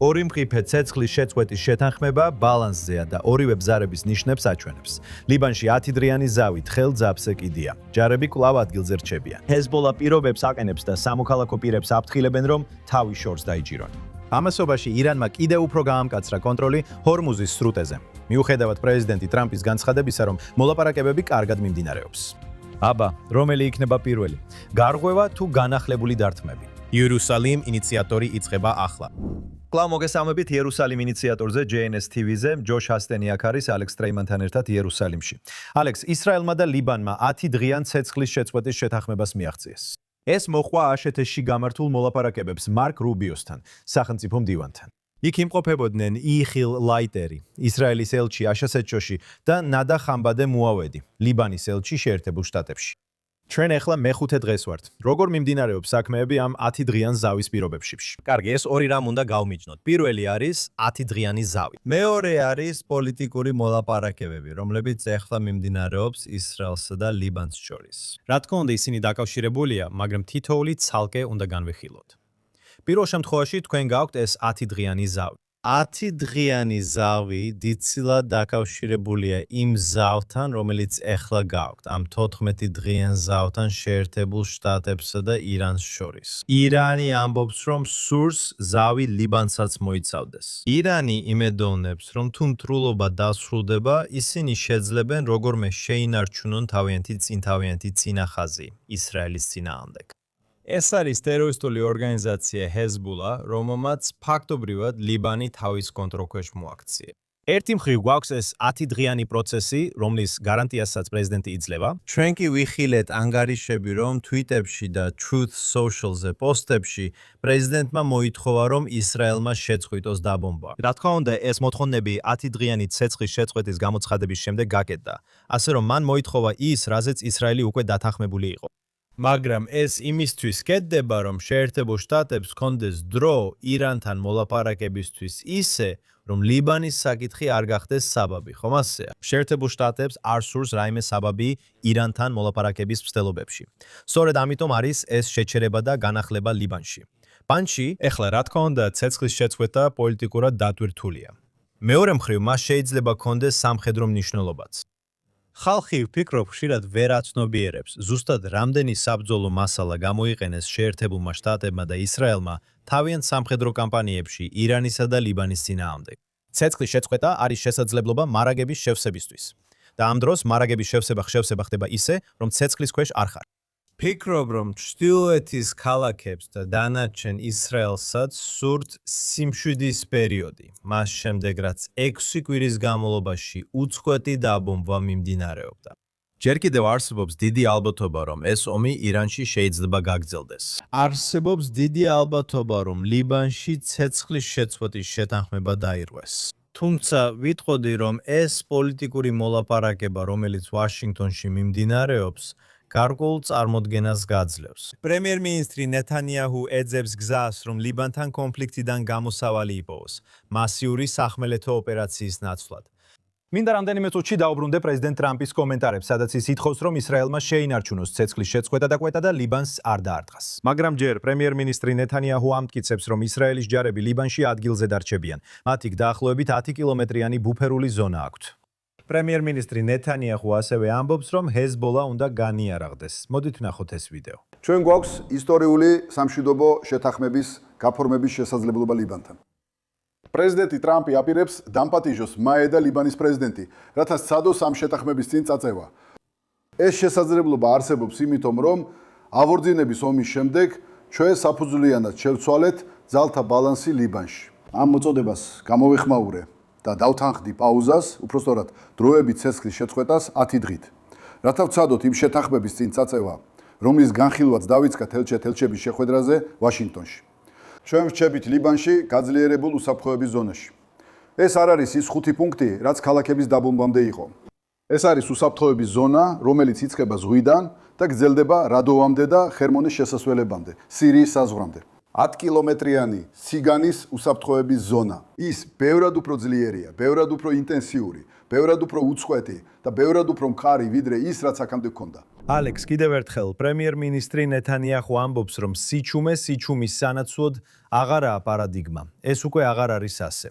ორი მყიფე ცეცხლის შეწყვეტის შეთანხმება ბალანსზეა და ორივე ბზარების ნიშნებს აჩვენებს. ლიბანში 10 დღიანი ზავით ხელ ძაბსე კიდია. ჯარები კვლავ ადგილზე რჩებიან. ჰეზბოლა პირობებს აყენებს და სამოქალაქო პირებს აფრთხილებენ, რომ თავის შორს დაიჭირონ. ამასობაში ირანმა კიდევ უფრო გაამკაცრა კონტროლი ჰორმუზის სრუტეზე. მიუხედავად პრეზიდენტი ტრამპის განცხადებისა, რომ მოლაპარაკებები კარგად მიმდინარეობს. აბა, რომელი იქნება პირველი? გარღვევა თუ განახლებული დარტყმები? იერუსალიმ ინიციატორი იწყება ახლა. კვლავ მოგესალმებით იერუსალიმ ინიციატორზე JNS TV-ზე, ჯოშ ჰასტენი აქ არის ალექს ტრეიმანთან ერთად იერუსალიმში. ალექს, ისრაელმა და ლიბანმა 10 დღიან ცეცხლის შეწყვეტის შეთანხმებას მიაღწიეს. ეს მოხვა აშეთეში გამართულ მოლაპარაკებებს მარკ რუბიოსთან, სახელმწიფო მდივანთან. იქ იმყოფებოდნენ იხილ ლაიტერი, ისრაელის ელჩი აშასეთში და ნადა ხამბადე მუავედი, ლიბანის ელჩი შეერთებულ შტატებში. ჩვენ ახლა მეხუთე დღეს ვართ. როგორ მიმდინარეობს საქმეები ამ 10 დღიან ზავის პირობებში? კარგი, ეს ორი რამ უნდა გავმიჯნოთ. პირველი არის 10 დღიანი ზავი. მეორე არის პოლიტიკური მოლაპარაკებები, რომლებიც ახლა მიმდინარეობს ისრაელსა და ლიბანს შორის. რა თქმა უნდა, ისინი დაკავშირებულია, მაგრამ თითოეული ცალკე უნდა განვიხილოთ. პირველ შემთხვევაში თქვენ გაქვთ ეს 10 დღიანი ზავი. 10 დღიანი ზავი დიდწილად დაკავშირებულია იმ ზავთან, რომელიც ახლა გაქვთ, ამ 14 დღიან ზავთან შეერთებულ შტატებსა და ირანს შორის. ირანი ამბობს, რომ სურს ზავი ლიბანსაც მოიცავდეს. ირანი იმედოვნებს, რომ თუ მტრულობა დასრულდება, ისინი შეძლებენ როგორმე შეინარჩუნონ თავიანთი წინახაზი ისრაელის წინააღმდეგ. ეს არის ტერორისტული ორგანიზაცია ჰეზბოლა, რომელმაც ფაქტობრივად ლიბანი თავის კონტროლქვეშ მოაქცია. ერთი მხრივ გვაქვს ეს 10 დღიანი პროცესი, რომლის გარანტიასაც პრეზიდენტი იძლევა. ჩვენ კი ვიხილეთ ანგარიშები, რომ თვიტებში და Truth Social-ზე პოსტებში პრეზიდენტმა მოითხოვა, რომ ისრაელმა შეწყვიტოს დაბომბვა. რა თქმა უნდა, ეს მოთხოვნები 10 დღიანი ცეცხლის შეწყვეტის გამოცხადების შემდეგ გაკეთდა, ასე რომ მან მოითხოვა ის, რაზეც ისრაელი უკვე დათანხმებული იყო. მაგრამ ეს იმისთვის კეთდება, რომ შეერთებულ შტატებს ჰქონდეს დრო ირანთან მოლაპარაკებისთვის ისე, რომ ლიბანის საკითხი არ გახდეს საბაბი, ხომ ასეა? შეერთებულ შტატებს არ სურს რაიმე საბაბი ირანთან მოლაპარაკების მცდელობებში. სწორედ ამიტომ არის ეს შეჩერება და განახლება ლიბანში. პანჩი, ეხლა რა თქმა უნდა, ცეცხლის შეწყვეტა პოლიტიკურად დატვირთულია. მეორე მხრივ, მას შეიძლება ჰქონდეს სამხედრო მნიშვნელობაც. ხალხი ვფიქრობ, ხშირად ვერ აცნობიერებს, ზუსტად რამდენი საბრძოლო მასალა გამოიყენეს შეერთებულმა შტატებმა და ისრაელმა თავიანთ სამხედრო კამპანიებში ირანისა და ლიბანის წინააღმდეგ. ცეცხლის შეწყვეტა არის შესაძლებლობა მარაგების შევსებისთვის. და ამ დროს მარაგების შევსება ხდება ისე, რომ ცეცხლის ქვეშ არ ხარ. ფიქრობ, რომ ჩრდილოეთის ქალაქებს და დანარჩენ ისრაელსაც სურთ სიმშვიდის პერიოდი. მას შემდეგ, რაც 6 კვირის განმავლობაში უწყვეტი დაბომბვა მიმდინარეობდა. ჯერ კიდევ არსებობს დიდი ალბათობა, რომ ეს ომი ირანში შეიძლება გაგრძელდეს. არსებობს დიდი ალბათობა, რომ ლიბანში ცეცხლის შეწყვეტის შეთანხმება დაირღვეს. თუმცა ვიტყოდი, რომ ეს პოლიტიკური მოლაპარაკება, რომელიც ვაშინგტონში მიმდინარეობს, გარკვეულ წარმოდგენას გაძლევს. პრემიერ-მინისტრი ნეთანიაჰუ ეძებს გზას, რომ ლიბანთან კონფლიქტიდან გამოსავალი იპოვოს, მასიური სახმელეთო ოპერაციის ნაცვლად. მინდა რამდენიმე წუთში დაუბრუნდე პრეზიდენტ ტრამპის კომენტარებს, სადაც ის ითხოვს, რომ ისრაელმა შეინარჩუნოს ცეცხლის შეწყვეტა და კვეტა და ლიბანს არ დაარტყას. მაგრამ ჯერ პრემიერ-მინისტრი ნეთანიაჰუ ამტკიცებს, რომ ისრაელის ჯარები ლიბანში ადგილზე დარჩებიან. მათ იქ დაახლოებით 10 კილომეტრიანი ბუფერული ზონა აქვთ. პრემიერ-მინისტრი ნეთანიაჰუ ასევე ამბობს, რომ ჰეზბოლა უნდა განიარაღდეს. მოდით ვნახოთ ეს ვიდეო. ჩვენ გვაქვს ისტორიული სამშვიდობო შეთანხმების გაფორმების შესაძლებლობა ლიბანთან. პრეზიდენტი ტრამპი აპირებს დამპატიჟოს მაე და ლიბანის პრეზიდენტი, რათა სცადოს ამ შეთანხმების წინ წაწევა. ეს შესაძლებლობა არსებობს იმიტომ, რომ აღორძინების ომის შემდეგ ჩვენ საფუძვლიანად შევცვალეთ ძალთა ბალანსი ლიბანში. ამ მოწოდებას გამოვეხმაურე და დავთანხმდი პაუზას, უпростоრად დროებით ცეცხლის შეწყვეტას 10 დღით. რათა ვცადოთ იმ შეთანხმების წინ წაწევა, რომლის განხილვაც დავიწყეთ ელჩების შეხვედრაზე ვაშინგტონში. ჩვენ ვრჩებით ლიბანში გაძლიერებულ უსაფრთხოების ზონაში. ეს არ არის ის 5 პუნქტი, რაც ქალაქების დაბომბამდე იყო. ეს არის უსაფრთხოების ზონა, რომელიც იწყება ზღვიდან და გრძელდება რადოვამდე და ხერმონის შესასვლელებამდე, სირიის საზღვრამდე. 10 კილომეტრიანი სიგანის უსაფრთხოების ზონა. ის ბევრად უფრო ძლიერია, ბევრად უფრო ინტენსიური, ბევრად უფრო უწყვეტი და ბევრად უფრო მყარი ვიდრე ის, რაც აქამდე ჰქონდა. ალექს, კიდევ ერთხელ პრემიერ-მინისტრი ნეთანიაჰუ ამბობს, რომ სიჩუმის სანაცვლოდ აღარაა პარადიგმა. ეს უკვე აღარ არის ასე.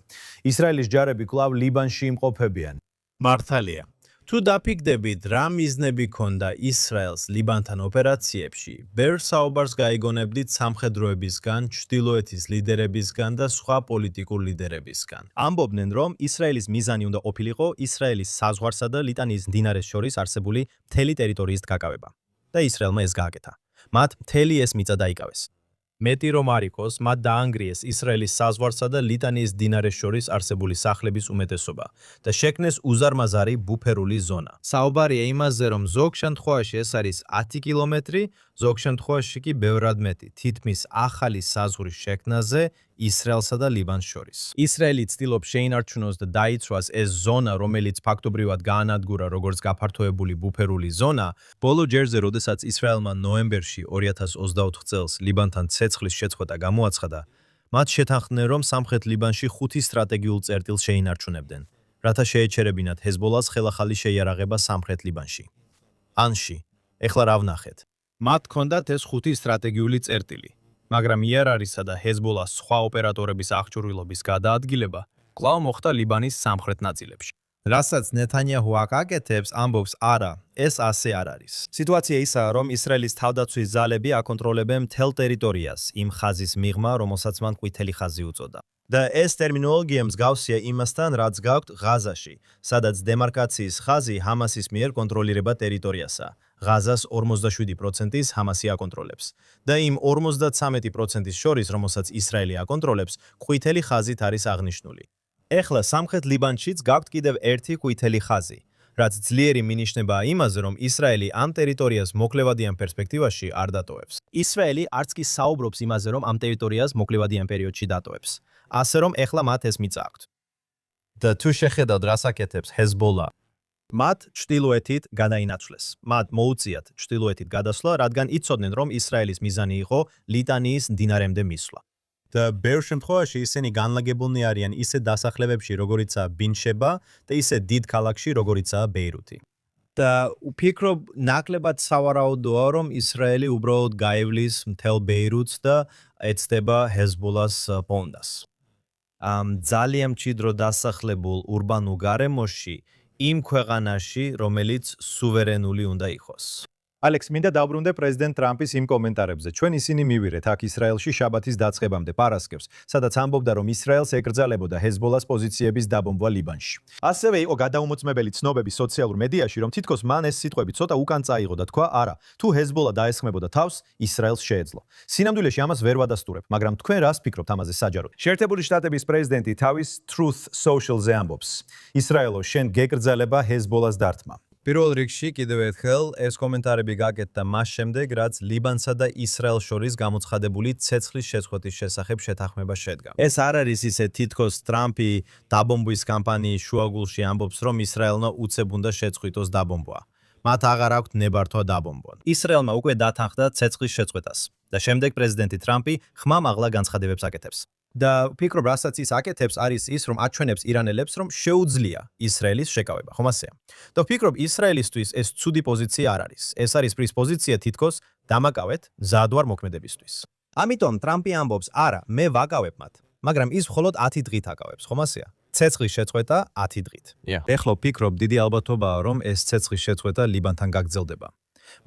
ისრაელის ჯარები კვლავ ლიბანში იმყოფებიან. მართალია. თუ დაფიქდებით, რა მიზნები ქონდა ისრაელს ლიბანთან ოპერაციებში, ბევრ საუბარს გაიგონებდით სამხედროებისგან, ჩრდილოეთის ლიდერებისგან და სხვა პოლიტიკურ ლიდერებისგან. ამბობდნენ, რომ ისრაელის მიზანი უნდა ყოფილიყო ისრაელის საზღვარსა და ლიტანის მდინარეს შორის არსებული მთელი ტერიტორიის დაკავება. და ისრაელმა ეს გააკეთა. მათ მთელი ეს მიწა დაიკავეს. მეტი რომ არ იყოს, მათ დაანგრიეს ისრაელის საზღვარსა და ლიტანის მდინარეს შორის არსებული სახლების უმეტესობა და შექმნეს უზარმაზარი ბუფერული ზონა. საუბარია იმაზე, რომ ზოგ შემთხვევაში ეს არის 10 კილომეტრი, ზოგ შემთხვევაში კი ბევრად მეტი, თითქმის ახალი საზღვრის შექმნაზე ისრაელსა და ლიბანს შორის. ისრაელი ცდილობს შეინარჩუნოს და დაიცვას ეს ზონა, რომელიც ფაქტობრივად გაანადგურა როგორც გაფართოებული ბუფერული ზონა, ბოლო ჯერზე, როდესაც ისრაელმა ნოემბერში 2024 წელს ლიბანთან ცეცხლის შეწყვეტა გამოაცხადა, მათ შეთანხმდნენ, რომ სამხრეთ ლიბანში 5 სტრატეგიულ წერტილს შეინარჩუნებდნენ, რათა შეეჩერებინათ ჰეზბოლას ხელახალი შეიარაღება სამხრეთ ლიბანში. ანში, ეხლა რა ვნახეთ? მათ ჰქონდათ ეს 5 სტრატეგიული წერტილი. მაგრამ იარარისა და ჰეზბოლას სხვა ოპერატორების აღჭურვილობის გადაადგილება კვლავ მოხდა ლიბანის სამხრეთ ნაწილებში. რასაც ნეთანიაჰუ აკეთებს, ამბობს არა, ეს ასე არ არის. სიტუაცია ისაა, რომ ისრაელის თავდაცვის ძალები აკონტროლებენ მთელ ტერიტორიას, იმ ხაზის მიღმა, რომელსაც მან ყვითელი ხაზი უწოდა. და ეს ტერმინოლოგია მსგავსია იმასთან, რაც გაქვთ ღაზაში, სადაც დემარკაციის ხაზი ჰამასის მიერ კონტროლირება ტერიტორიასა. ღაზას 47%-ის ჰამასი აკონტროლებს და იმ 53%-ის შორის, რომელსაც ისრაელი აკონტროლებს, ყვითელი ხაზით არის აღნიშნული. ეხლა სამხრეთ ლიბანშიც გაქვთ კიდევ ერთი ყვითელი ხაზი, რაც ძლიერი მინიშნებაა იმაზე, რომ ისრაელი ამ ტერიტორიას მოკლევადიან პერსპექტივაში არ დატოვებს. ისრაელი არც კი საუბრობს იმაზე, რომ ამ ტერიტორიას მოკლევადიან პერიოდში დატოვებს, ასე რომ ეხლა მათ ეს მიწა აქვთ. და თუ შეხედავთ, რას აკეთებს ჰეზბოლა, მათ ჩრდილოეთით გადაინაცვლეს. მათ მოუწიათ ჩრდილოეთით გადასვლა, რადგან იცოდნენ, რომ ისრაელის მიზანი იყო ლიტანიის მდინარემდე მისვლა. და ბევრ შემთხვევაში ისინი განლაგებულნი არიან ისეთ დასახლებებში, როგორიცაა ბინშება და ისეთ დიდ ქალაქში, როგორიცაა ბეირუთი. და ვფიქრობ, ნაკლებად სავარაუდოა, რომ ისრაელი უბრალოდ გაივლის მთელ ბეირუთს და ეცდება ჰეზბოლას პონდას. ძალიან მჭიდრო დასახლებულ ურბანულ გარემოში იმ ქვეყანაში, რომელიც სუვერენული უნდა იყოს. ალექს, მინდა დავბრუნდე პრეზიდენტ ტრამპის იმ კომენტარებზე. ჩვენ ისინი მივირეთ აქ ისრაელში შაბათის დაწყებამდე პარასკევს, სადაც ამბობდა, რომ ისრაელს ეკრძალებოდა ჰეზბოლას პოზიციების დაბომბვა ლიბანში. ასევე იყო გადაუმოწმებელი ცნობები სოციალურ მედიაში, რომ თითქოს მან ეს სიტყვები ცოტა უკან წაიღო და თქვა, არა, თუ ჰეზბოლა დაესხმებოდა თავს, ისრაელს შეეძლო. სინამდვილეში ამას ვერ ვადასტურებ, მაგრამ თქვენ რას ფიქრობთ ამაზე საჯაროდ? შეერთებული შტატების პრეზიდენტი თავის Truth Social-ზე ამბობს: ისრაელო, შენ გეკრძალება ჰეზბოლას დართმა. პირველ რიგში კიდევ ერთხელ ეს კომენტარები გაკეთდა მას შემდეგ, რაც ლიბანსა და ისრაელს შორის გამოცხადებული ცეცხლის შეწყვეტის შესახებ შეთანხმება შედგა. ეს არ არის ისე თითქოს ტრამპი დაბომბვის კამპანიის შუაგულში ამბობს, რომ ისრაელმა უცებ უნდა შეწყვიტოს დაბომბვა. მათ აღარ აქვთ ნებართვა დაბომბვან. ისრაელმა უკვე დათანხმდა ცეცხლის შეწყვეტას და შემდეგ პრეზიდენტი ტრამპი ხმამაღლა განცხადებებს აკეთებს. და ვფიქრობ, რასაც ის აკეთებს, არის ის, რომ აჩვენებს ირანელებს, რომ შეუძლია ისრაელის შეკავება, ხომ ასეა? და ვფიქრობ, ისრაელისთვის ეს ცუდი პოზიცია არ არის. ეს არის პრის პოზიცია თითქოს დამაკავეთ მზადვარ მოქმედებისთვის. ამიტომ ტრამპი ამბობს, არა, მე ვაკავებ მათ, მაგრამ ის მხოლოდ 10 დღით აკავებს, ხომ ასეა? ცეცხლის შეწყვეტა 10 დღით. ეხლა ვფიქრობ, დიდი ალბათობაა, რომ ეს ცეცხლის შეწყვეტა ლიბანთან გაგრძელდება.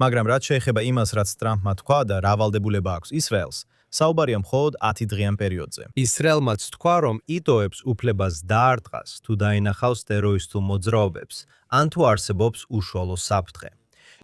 მაგრამ რაც შეეხება იმას, რაც ტრამპმა თქვა და რა ვალდებულება აქვს ისრაელს, საუბარია მხოლოდ 10 დღიან პერიოდზე. ისრაელმაც თქვა, რომ იტოვებს უფლებას დაარტყას, თუ დაინახავს ტერორისტულ მოძრაობებს, ან თუ არსებობს უშუალო საფრთხე.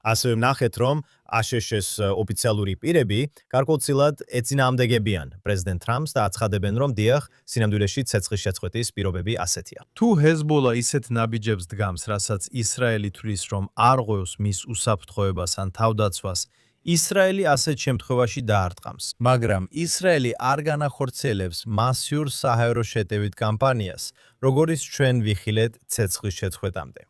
ასევე ვნახეთ, რომ აშშ-ის ოფიციალური პირები გარკვეულწილად ეწინააღმდეგებიან პრეზიდენტ ტრამპს და აცხადებენ, რომ დიახ, სინამდვილეში ცეცხლის შეწყვეტის პირობები ასეთია. თუ ჰეზბოლა ისეთ ნაბიჯებს დგამს, რასაც ისრაელი თვლის, რომ არ ღვევს მის უსაფრთხოებას ან თავდაცვას, ისრაელი ასეთ შემთხვევაში დაარტყამს. მაგრამ ისრაელი არ განახორციელებს მასიურ საჰაერო შეტევით კამპანიას, როგორიც ჩვენ ვიხილეთ ცეცხლის შეწყვეტამდე.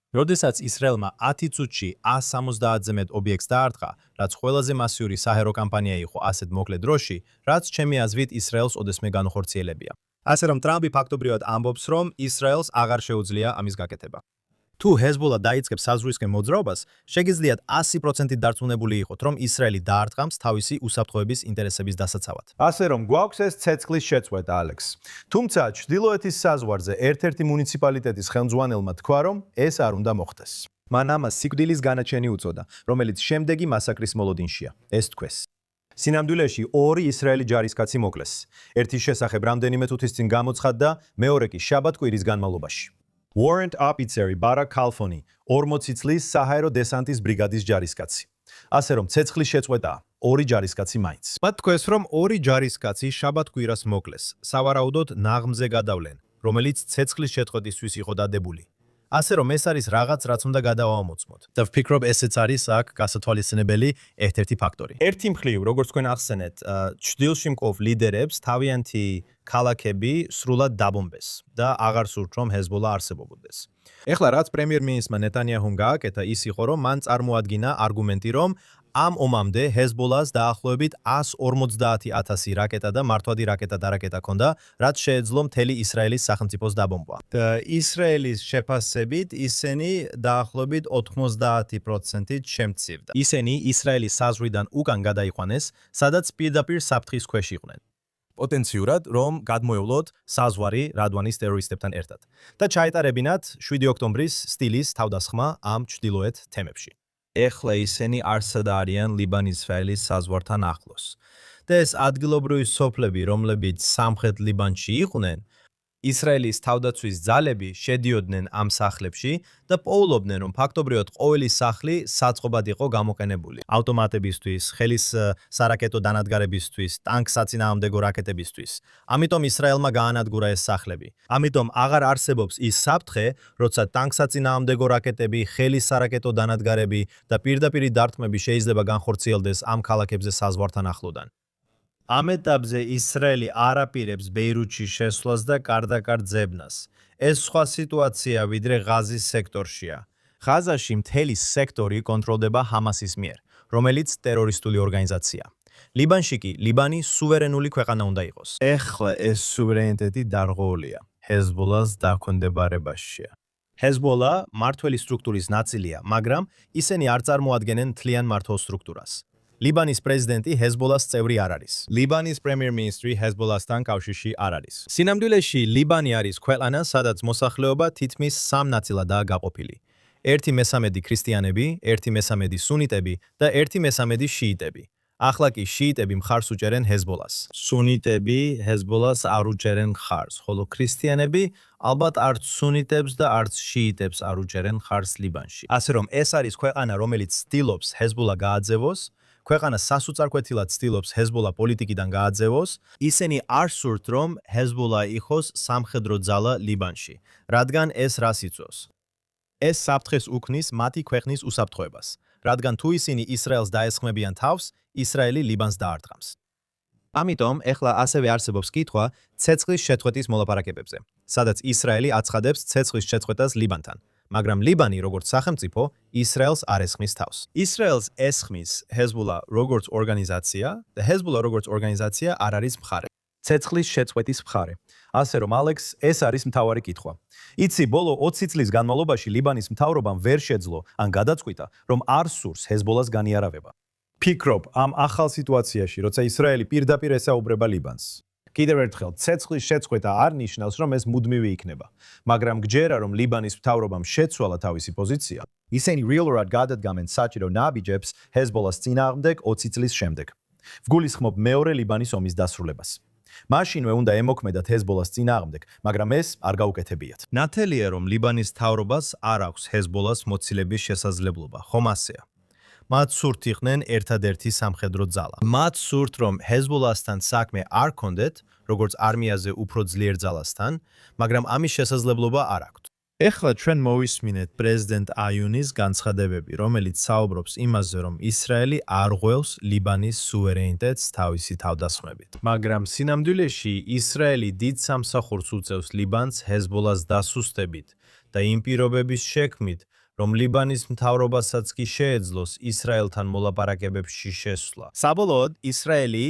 როდესაც ისრაელმა 10 წუთში 170-ზე მეტ ობიექტს დაარტყა, რაც ყველაზე მასიური საჰაერო კამპანია იყო ასეთ მოკლე დროში, რაც ჩემი აზრით ისრაელს ოდესმე განახორციელებია. ასე რომ ტრამპი ფაქტობრივად ამბობს, რომ ისრაელს აღარ შეუძლია ამის გაკეთება. თუ ჰეზბოლა დაიწყებს საზღვრისკენ მოძრაობას, შეგიძლიათ 100%-ით დარწმუნებული იყოთ, რომ ისრაელი დაარტყამს თავისი უსაფრთხოების ინტერესების დასაცავად. ასე რომ გვაქვს ეს ცეცხლის შეწყვეტა, ალექს. თუმცა ჩრდილოეთის საზღვარზე ერთ-ერთი მუნიციპალიტეტის ხელმძღვანელმა თქვა, რომ ეს არ უნდა მოხდეს. მან ამას სიკვდილის განაჩენი უწოდა, რომელიც შემდეგი მასაკრის მოლოდინშია. ეს თქვეს. სინამდვილეში 2 ისრაელი ჯარისკაცი მოკლეს. ერთის შესახებ რამდენიმე თუთის წინ გამოცხადდა, მეორე კი შაბათ-კვირის განმავლობაში. Warrant officer Bara Kalfoni 40 წლის საჰაერო დესანტის ბრიგადის ჯარისკაცი. ასე რომ ცეცხლის შეწყვეტაა 2 ჯარისკაცი მაინც. მათ თქვეს, რომ 2 ჯარისკაცი შაბათ-კვირას მოკლეს, სავარაუდოდ ნაღმზე გადავლენ, რომელიც ცეცხლის შეწყვეტისთვის იყო დადებული. ასე რომ ეს არის რაღაც, რაც უნდა გადავამოწმოთ. და ვფიქრობ, ესეც არის აქ გასათვალისწინებელი ერთ-ერთი ფაქტორი. ერთი მხრივ, როგორც თქვენ ახსენეთ, ჩრდილში მყოფ ლიდერებს თავიანთი ქალაქები სრულად დაბომბეს და აღარ სურთ, რომ ჰეზბოლა არსებობდეს. ეხლა რაც პრემიერ-მინისტრმა ნეტანიაჰუმ გააკეთა, ის იყო, რომ მან წარმოადგინა არგუმენტი, რომ ამ ომამდე ჰეზბოლას დაახლოებით 150,000 რაკეტა და მართვადი რაკეტა და რაკეტა ჰქონდა, რაც შეეძლო მთელი ისრაელის სახელმწიფოს დაბომბვა. და ისრაელის შეფასებით ისინი დაახლოებით 90%-ით შემცირდა. ისინი ისრაელის საზღვრიდან უკან გადაიყვანეს, სადაც პირდაპირ საფრთხის ქვეშ იყვნენ. პოტენციურად, რომ გადმოევლოთ საზღვარი რადვანის ტერორისტებთან ერთად და ჩაეტარებინათ 7 ოქტომბრის სტილის თავდასხმა ამ ჩრდილოეთ თემებში. ეხლა ისინი არსად არიან ლიბან-ისრაელის საზღვართან ახლოს. და ეს ადგილობრივი სოფლები, რომლებიც სამხრეთ ლიბანში იყვნენ, ისრაელის თავდაცვის ძალები შედიოდნენ ამ სახლებში და პოულობდნენ, რომ ფაქტობრივად ყოველი სახლი საწყობად იყო გამოყენებული. ავტომატებისთვის, ხელის სარაკეტო დანადგარებისთვის, ტანკსაწინააღმდეგო რაკეტებისთვის. ამიტომ ისრაელმა გაანადგურა ეს სახლები. ამიტომ აღარ არსებობს ის საფრთხე, როცა ტანკსაწინააღმდეგო რაკეტები, ხელის სარაკეტო დანადგარები და პირდაპირი დარტყმები შეიძლება განხორციელდეს ამ ქალაქებზე საზღვართან ახლოდან. ამ ეტაპზე ისრაელი არ აპირებს ბეირუთში შესვლას და კარდაკარ ძებნას. ეს სხვა სიტუაცია, ვიდრე ღაზის სექტორშია. ღაზაში მთელი სექტორი კონტროლდება ჰამასის მიერ, რომელიც ტერორისტული ორგანიზაცია. ლიბანში კი ლიბანი სუვერენული ქვეყანა უნდა იყოს. ეხლა ეს სუვერენიტეტი დარღვეულია ჰეზბოლას დაქვემდებარებაშია. ჰეზბოლა მართველი სტრუქტურის ნაწილია, მაგრამ ისინი არ წარმოადგენენ მთლიან მართულ სტრუქტურას. ლიბანის პრეზიდენტი ჰეზბოლას წევრი არ არის. ლიბანის პრემიერ-მინისტრი ჰეზბოლასთან კავშირში არ არის. სინამდვილეში ლიბანი არის ქვეყანა, სადაც მოსახლეობა თითქმის 3 ნაწილადაა გაყოფილი. 1/3 ქრისტიანები, 1/3 სუნიტები და 1/3 შიიტები. ახლა კი შიიტები მხარს უჭერენ ჰეზბოლას. სუნიტები ჰეზბოლას არ უჭერენ მხარს, ხოლო ქრისტიანები ალბათ არც სუნიტებს და არც შიიტებს არ უჭერენ მხარს ლიბანში. ასე რომ ეს არის ქვეყანა, რომელიც ცდილობს ჰეზბოლა გააძევოს, ქვეყანა სასუწარკვეთილად ცდილობს ჰეზბოლა პოლიტიკიდან გააძევოს, ისინი არ სურთ, რომ ჰეზბოლა იყოს სამხედრო ძალა ლიბანში, რადგან ეს რას იწვევს? ეს საფრთხეს უქმნის მათი ქვეყნის უსაფრთხოებას, რადგან თუ ისინი ისრაელს დაესხმებიან თავს, ისრაელი ლიბანს დაარტყამს. ამიტომ ეხლა ასევე არსებობს კითხვა ცეცხლის შეწყვეტის მოლაპარაკებებზე, სადაც ისრაელი აცხადებს ცეცხლის შეწყვეტას ლიბანთან. მაგრამ ლიბანი როგორც სახელმწიფო ისრაელს არ ესხმის თავს. ისრაელს ესხმის ჰეზბოლა როგორც ორგანიზაცია და ჰეზბოლა როგორც ორგანიზაცია არ არის მხარე. ცეცხლის შეწყვეტის მხარე. ასე რომ ალექს, ეს არის მთავარი კითხვა. იცი, ბოლო 20 წლის განმავლობაში ლიბანის მთავრობამ ვერ შეძლო ან გადაწყვიტა, რომ არ სურს ჰეზბოლას განიარავება. ფიქრობ, ამ ახალ სიტუაციაში, როცა ისრაელი პირდაპირ ესაუბრება ლიბანს. კიდევ ერთხელ, ცეცხლის შეწყვეტა არ ნიშნავს, რომ ეს მუდმივი იქნება, მაგრამ გჯერა, რომ ლიბანის მთავრობამ შეცვალა თავისი პოზიცია, ისინი რეალურად გადადგამენ საჭირო ნაბიჯებს ჰეზბოლას წინააღმდეგ 20 წლის შემდეგ. ვგულისხმობ მეორე ლიბანის ომის დასრულებას. მაშინვე უნდა ემოქმედათ ჰეზბოლას წინააღმდეგ, მაგრამ ეს არ გაუკეთებიათ. ნათელია, რომ ლიბანის მთავრობას არ აქვს ჰეზბოლას მოცილების შესაძლებლობა, ხომ ასეა? მათ სურთ იყვნენ ერთადერთი სამხედრო ძალა. მათ სურთ, რომ ჰეზბოლასთან საქმე არ ქონდეთ, როგორც არმიაზე უფრო ძლიერ ძალასთან, მაგრამ ამის შესაძლებლობა არ აქვთ. ეხლა ჩვენ მოვისმინეთ პრეზიდენტ აიუნის განცხადებები, რომელიც საუბრობს იმაზე, რომ ისრაელი არ ღვევს ლიბანის სუვერენიტეტს თავისი თავდასხმებით. მაგრამ სინამდვილეში ისრაელი დიდ სამსახურს უწევს ლიბანს ჰეზბოლას დასუსტებით და იმ პირობების შექმნით, რომ ლიბანის მთავრობასაც კი შეეძლოს ისრაელთან მოლაპარაკებებში შესვლა. საბოლოოდ ისრაელი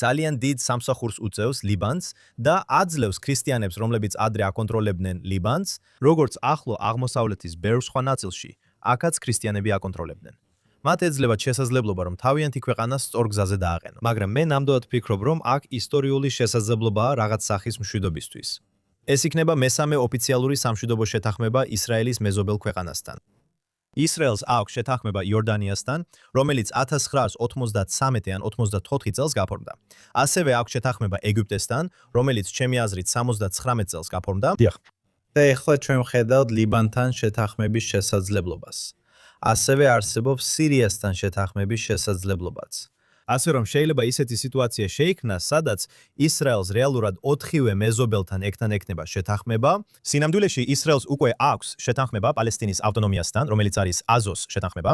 ძალიან დიდ სამსახურს უწევს ლიბანს და აძლევს ქრისტიანებს, რომლებიც ადრე აკონტროლებდნენ ლიბანს, როგორც ახლო აღმოსავლეთის ბევრ სხვა ნაწილში, აქაც ქრისტიანები აკონტროლებდნენ. მათ ეძლევათ შესაძლებლობა, რომ თავიანთი ქვეყანა სწორ გზაზე დააყენონ. მაგრამ მე ნამდვილად ვფიქრობ, რომ აქ ისტორიული შესაძლებლობაა რაღაც სახის მშვიდობისთვის. ეს იქნება მესამე ოფიციალური სამშვიდობო შეთანხმება ისრაელის მეზობელ ქვეყანასთან. ისრაელს აქვს შეთანხმება იორდანიასთან, რომელიც 1993 ან 94 წელს გაფორმდა. ასევე აქვს შეთანხმება ეგვიპტესთან, რომელიც ჩემი აზრით 79 წელს გაფორმდა. და ეხლა ჩვენ ვხედავთ ლიბანთან შეთანხმების შესაძლებლობას. ასევე არსებობს სირიასთან შეთანხმების შესაძლებლობაც. ასე რომ შეიძლება ისეთი სიტუაცია შეიქმნას, სადაც ისრაელს რეალურად 4-ვე მეზობელთან ერთთან ექნება შეთანხმება. სინამდვილეში ისრაელს უკვე აქვს შეთანხმება პალესტინის ავტონომიასთან, რომელიც არის აზოს შეთანხმება.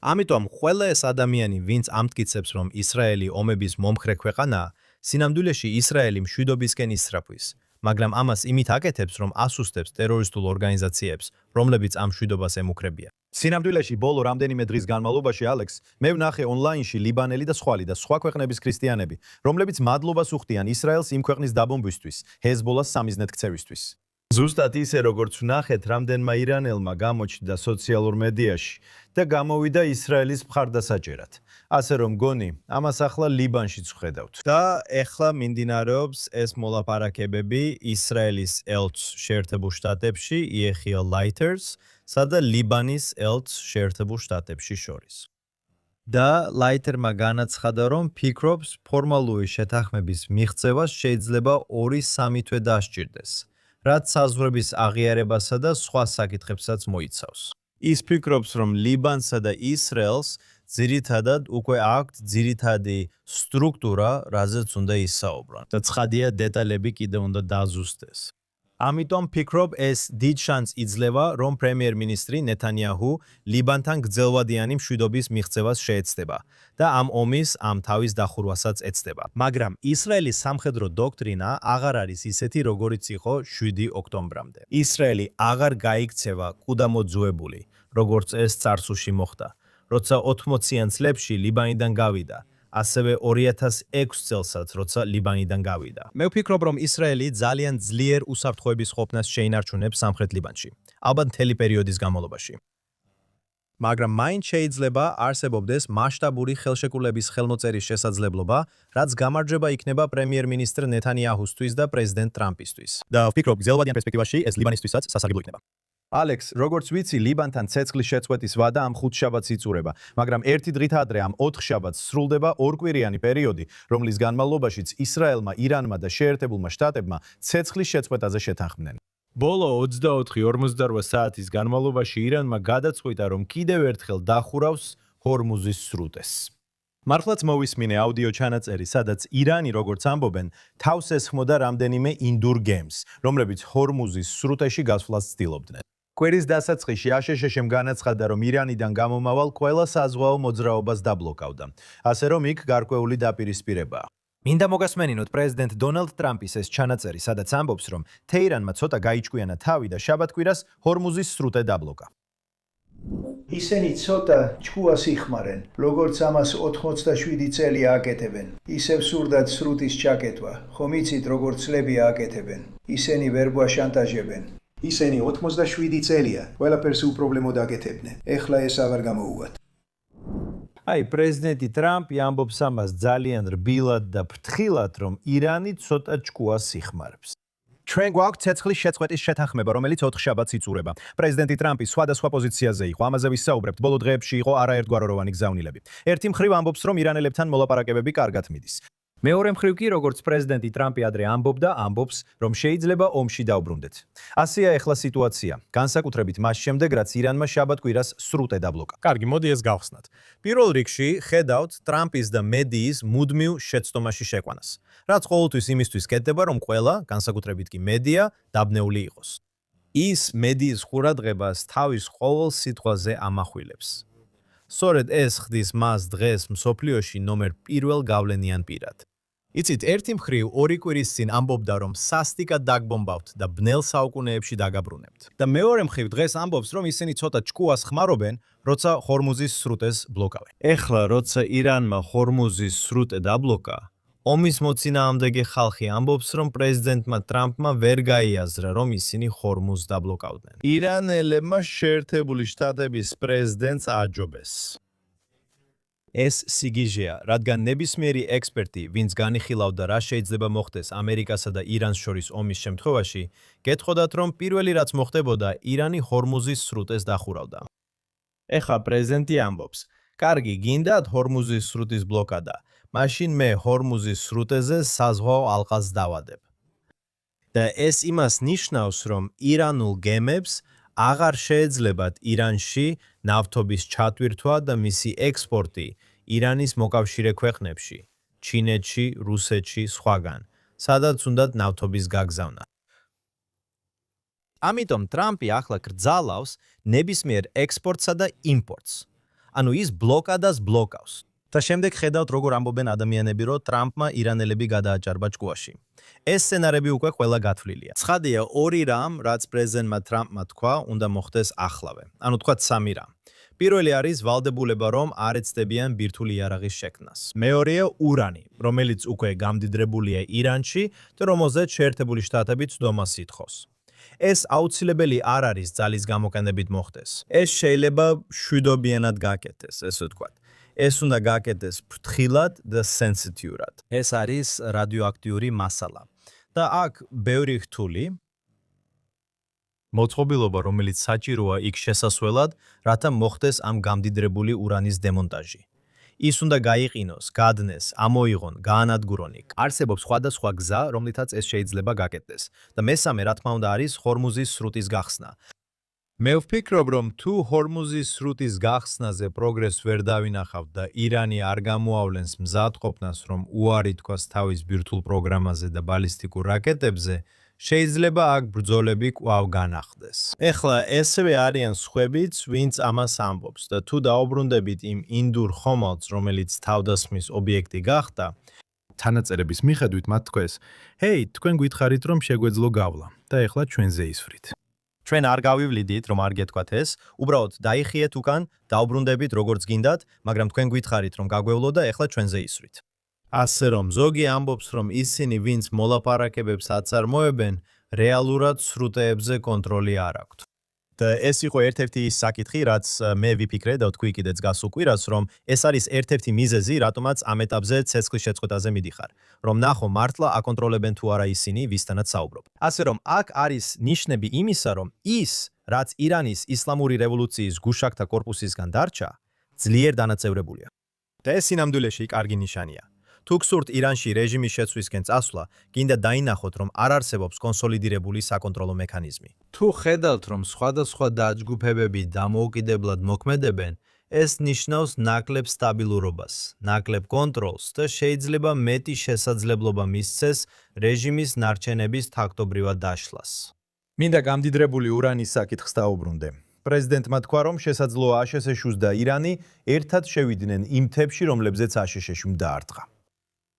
ამიტომ ყველა ეს ადამიანი, ვინც ამტკიცებს, რომ ისრაელი ომების მომხრე ქვეყანაა, სინამდვილეში ისრაელი მშვიდობისკენ ისწრაფვის. მაგრამ ამას იმით აკეთებს, რომ ასუსტებს ტერორისტულ ორგანიზაციებს, რომლებიც ამ მშვიდობას ემუქრებიან. სინამდვილეში ბოლო რამდენიმე დღის განმავლობაში, ალექს, მე ვნახე ონლაინში ლიბანელი და სხვა ქვეყნების ქრისტიანები, რომლებიც მადლობას უხდიან ისრაელს იმ ქვეყნის დაბომბვისთვის, ჰეზბოლას სამიზნედ ქცევისთვის. ზუსტად ისე, როგორც ვნახეთ, რამდენმა ირანელმა გამოჩნდა სოციალურ მედიაში და გამოვიდა ისრაელის მხარდასაჭერად. ასე რომ გონი, ამას ახლა ლიბანშიც ვხედავთ. და ეხლა მიმდინარეობს ეს მოლაპარაკებები ისრაელის ელჩს შეერთებულ შტატებში, იეხიელ ლაითერს, და ლიბანის ელჩს შეერთებულ შტატებში შორის. და ლაითერმა განაცხადა, რომ ფიქრობს, ფორმალური შეთანხმების მიღწევა შეიძლება 2-3 თვე დასჭირდეს, რაც საზღვრების აღიარებასა და სხვა საკითხებსაც მოიცავს. ის ფიქრობს, რომ ლიბანსა და ისრაელს ძირითადად უკვე აქვთ ძირითადი სტრუქტურა, რაზეც უნდა ისაუბრონ და ცხადია დეტალები კიდევ უნდა დაზუსტდეს. ამიტომ ფიქრობ, ეს დიდ შანსს იძლევა, რომ პრემიერ-მინისტრი ნეთანიაჰუ ლიბანთან გრძელვადიანი მშვიდობის მიღწევას შეეცდება და ამ ომის ამ თავის დახურვასაც ეცდება. მაგრამ ისრაელის სამხედრო დოქტრინა აღარ არის ისეთი, როგორიც იყო 7 ოქტომბრამდე. ისრაელი აღარ გაიქცევა კუდამოძუებული, როგორც ეს წარსულში მოხდა, როცა 80-იან წლებში ლიბანიდან გავიდა. ასევე 2006 წელსაც, როცა ლიბანიდან გავიდა. მე ვფიქრობ, რომ ისრაელი ძალიან ძლიერ უსაფრთხოების ყოფნას შეინარჩუნებს სამხრეთ ლიბანში, ალბათ მთელი პერიოდის განმავლობაში. მაგრამ მაინც შეიძლება არსებობდეს მასშტაბური ხელშეკრულების ხელმოწერის შესაძლებლობა, რაც გამარჯვება იქნება პრემიერ-მინისტრ ნეთანიაჰუსთვის და პრეზიდენტ ტრამპისთვის. და ვფიქრობ, გრძელვადიან პერსპექტივაში ეს ლიბანისთვისაც სასარგებლო იქნება. ალექს, როგორც ვიცი, ლიბანთან ცეცხლის შეწყვეტის ვადა ამ 5 შაბათს იწურება, მაგრამ ერთი დღით ადრე ამ 4 შაბათს სრულდება ორკვირიანი პერიოდი, რომლის განმავლობაშიც ისრაელმა, ირანმა და შეერთებულმა შტატებმა ცეცხლის შეწყვეტაზე შეთანხმდნენ. ბოლო 24-48 საათის განმავლობაში ირანმა გადაწყვიტა, რომ კიდევ ერთხელ დახურავს ჰორმუზის სრუტეს. მართლაც მოვისმინე აუდიო ჩანაწერი, სადაც ირანი, როგორც ამბობენ, თავს ესხმოდა რამდენიმე ინდურ გემს, რომლებიც ჰორმუზის სრუტეში გასვლას ცდილობდნენ. კვირის დასაწყისში აშშ-მ განაცხადა, რომ ირანიდან გამომავალ ყველა საზღვაო მოძრაობას დაბლოკავდა, ასე რომ იქ გარკვეული დაპირისპირებაა. მინდა მოგასმენინოთ პრეზიდენტ დონალდ ტრამპის ეს ჩანაწერი, სადაც ამბობს, რომ თეირანმა ცოტა გაიჭკვიანა თავი და შაბათ-კვირას ჰორმუზის სრუტე დაბლოკა. ისინი ცოტა ჭკუას იხმარენ, როგორც ამას 87 წელი აკეთებენ. ისევ სურდათ სრუტის ჩაკეტვა, ხომ იცით, როგორც წლები აკეთებენ. ისინი ვერბვა შანტაჟებენ. ისინი 87 წელია, ყველაფერს უპრობლემოდ აკეთებდნენ. ეხლა ეს აღარ გამოუვათ. აი, პრეზიდენტი ტრამპი ამბობს ამას ძალიან რბილად და ფრთხილად, რომ ირანი ცოტა ჭკუას იხმარებს. ჩვენ გვაქვს ცეცხლის შეწყვეტის შეთანხმება, რომელიც 4 შაბათს იწურება. პრეზიდენტი ტრამპი სხვადასხვა პოზიციაზე იყო, ამაზე ვისაუბრებთ. ბოლო დღეებში იყო არაერთგვაროვანი გზავნილები. ერთი მხრივ ამბობს, რომ ირანელებთან მოლაპარაკებები კარგად მიდის. მეორე მხრივ კი, როგორც პრეზიდენტი ტრამპი ადრე ამბობს, რომ შეიძლება ომში დაუბრუნდეთ. ასეა ეხლა სიტუაცია, განსაკუთრებით მას შემდეგ, რაც ირანმა შაბათ-კვირას სრუტე დაბლოკა. კარგი, მოდი ეს გავხსნათ. პირველ რიგში ხედავთ ტრამპის და მედიის მუდმივ შეცდომაში შეყვანას, რაც ყოველთვის იმისთვის კეთდება, რომ ყველა, განსაკუთრებით კი მედია, დაბნეული იყოს. ის მედიის ყურადღებას თავის ყოველ სიტყვაზე ამახვილებს. სწორედ ეს ხდის მას დღეს მსოფლიოში ნომერ 1 გავლენიან პირად. იცით, ერთი მხრივ ორი კვირის წინ ამბობდა, რომ სასტიკად დაგბომბავთ და ბნელ საუკუნეებში დაგაბრუნებთ. და მეორე მხრივ დღეს ამბობს, რომ ისინი ცოტა ჭკუას ხმარობენ, როცა ხორმუზის სრუტეს ბლოკავენ. ეხლა, როცა ირანმა ხორმუზის სრუტე დაბლოკა, ომის მოწინააღმდეგე ხალხი ამბობს, რომ პრეზიდენტმა ტრამპმა ვერ გაიაზრა, რომ ისინი ხორმუზს დაბლოკავდნენ. ირანელებმა შეერთებული შტატების პრეზიდენტს აჯობეს. ეს სიგიჟეა, რადგან ნებისმიერი ექსპერტი, ვინც განიხილავდა, რა შეიძლება მოხდეს ამერიკასა და ირანს შორის ომის შემთხვევაში, გეტყოდათ, რომ პირველი რაც მოხდებოდა, ირანი ხორმუზის სრუტეს დახურავდა. ეხლა პრეზიდენტი ამბობს, კარგი, გინდათ ჰორმუზის სრუტის ბლოკადა, მაშინ მე ჰორმუზის სრუტეზე საზღვაო ალყას დავადებ. და ეს იმას ნიშნავს, რომ ირანულ გემებს აღარ შეეძლებათ ირანში ნავთობის ჩათვირთვა და მისი ექსპორტი ირანის მოკავშირე ქვეყნებში, ჩინეთში, რუსეთში, სხვაგან, სადაც უნდათ ნავთობის გაგზავნა. ამიტომ ტრამპი ახლა კრძალავს ნებისმიერ ექსპორტსა და იმპორტს. ანუ ის ბლოკადას ბლოკავს. და შემდეგ ხედავთ, როგორ ამბობენ ადამიანები, რომ ტრამპმა ირანელები გადააჭარბა ჭკუაში. ეს სცენარები უკვე ყველა გათვლილია. ცხადია, ორი რამ, რაც პრეზიდენტმა ტრამპმა თქვა, უნდა მოხდეს ახლავე. ანუ თქვათ სამი რამ. პირველი არის ვალდებულება, რომ არ ეცდებიან ბირთვული იარაღის შექმნას. მეორეა ურანი, რომელიც უკვე გამდიდრებულია ირანში და რომელზეც შეერთებული შტატები ცდომას ითხოვს. ეს აუცილებელი არ არის ძალის გამოყენებით მოხდეს. ეს შეიძლება შვიდობიანად გაკეთდეს, ესე ვთქვათ. ეს უნდა გაკეთდეს ფრთხილად და სენსიტიურად. ეს არის რადიოაქტიური მასალა. და აქ ბევრი რთული მოწყობილობა, რომელიც საჭიროა იქ შესასვლელად, რათა მოხდეს ამ გამდიდრებული ურანის დემონტაჟი. ის უნდა გაიყინოს, გადნეს, ამოიღონ, გაანადგურონ იქ. არსებობს სხვადასხვა გზა, რომლითაც ეს შეიძლება გაკეთდეს. და მესამე, რა თქმა უნდა, არის ჰორმუზის სრუტის გახსნა. მე ვფიქრობ, რომ თუ ჰორმუზის სრუტის გახსნაზე პროგრესს ვერ დავინახავთ და ირანი არ გამოავლენს მზადყოფნას, რომ უარი თქვას თავის ბირთვულ პროგრამაზე და ბალისტიკურ რაკეტებზე, შეიძლება აქ ბრძოლები კვლავ განახდეს. ეხლა ესევე არიან სხვებიც, ვინც ამას ამბობს და თუ დაუბრუნდებით იმ ინდურ ხომალდს, რომელიც თავდასხმის ობიექტი გახდა, თანაწერების მიხედვით მათ თქვეს, ჰეი, თქვენ გითხარით, რომ შეგვეძლო გავლა და ეხლა ჩვენზე ისვრით. ჩვენ არ გავივლიდით, რომ არ გეთქვათ ეს, უბრალოდ დაიხიეთ უკან, დაუბრუნდებით როგორც გინდათ, მაგრამ თქვენ გითხარით, რომ გაგვევლო და ეხლა ჩვენზე ისვრით. ასე რომ ზოგი ამბობს, რომ ისინი, ვინც მოლაპარაკებებს აწარმოებენ, რეალურად სრუტეებზე კონტროლი არ აქვთ. და ეს იყო ერთ-ერთი ის საკითხი, რაც მე ვიფიქრე და ვთქვი კიდეც გასულ კვირას, რომ ეს არის ერთ-ერთი მიზეზი, რატომაც ამ ეტაპზე ცეცხლის შეწყვეტაზე მიდიხარ, რომ ნახო მართლა აკონტროლებენ თუ არა ისინი, ვისთანაც საუბრობ. ასე რომ აქ არის ნიშნები იმისა, რომ ის, რაც ირანის ისლამური რევოლუციის გუშაქთა კორპუსისგან დარჩა, ძლიერ დანაწევრებულია. და ეს სინამდვილეში კარგი ნიშანია. თუ გსურთ ირანში რეჟიმის შეცვლისკენ წასვლა, გინდა დაინახოთ, რომ არ არსებობს კონსოლიდირებული საკონტროლო მექანიზმი. თუ ხედავთ, რომ სხვადასხვა დაჯგუფებები დამოუკიდებლად მოქმედებენ, ეს ნიშნავს ნაკლებ სტაბილურობას, ნაკლებ კონტროლს და შეიძლება მეტი შესაძლებლობა მისცეს რეჟიმის ნარჩენების თაქტობრივად დაშლას. მინდა გამდიდრებული ურანის საკითხს დაუბრუნდე. პრეზიდენტმა თქვა, რომ შესაძლოა აშშ-ს და ირანი ერთად შევიდნენ იმ თებში, რომლებზეც აშშ-მ დაარტყა.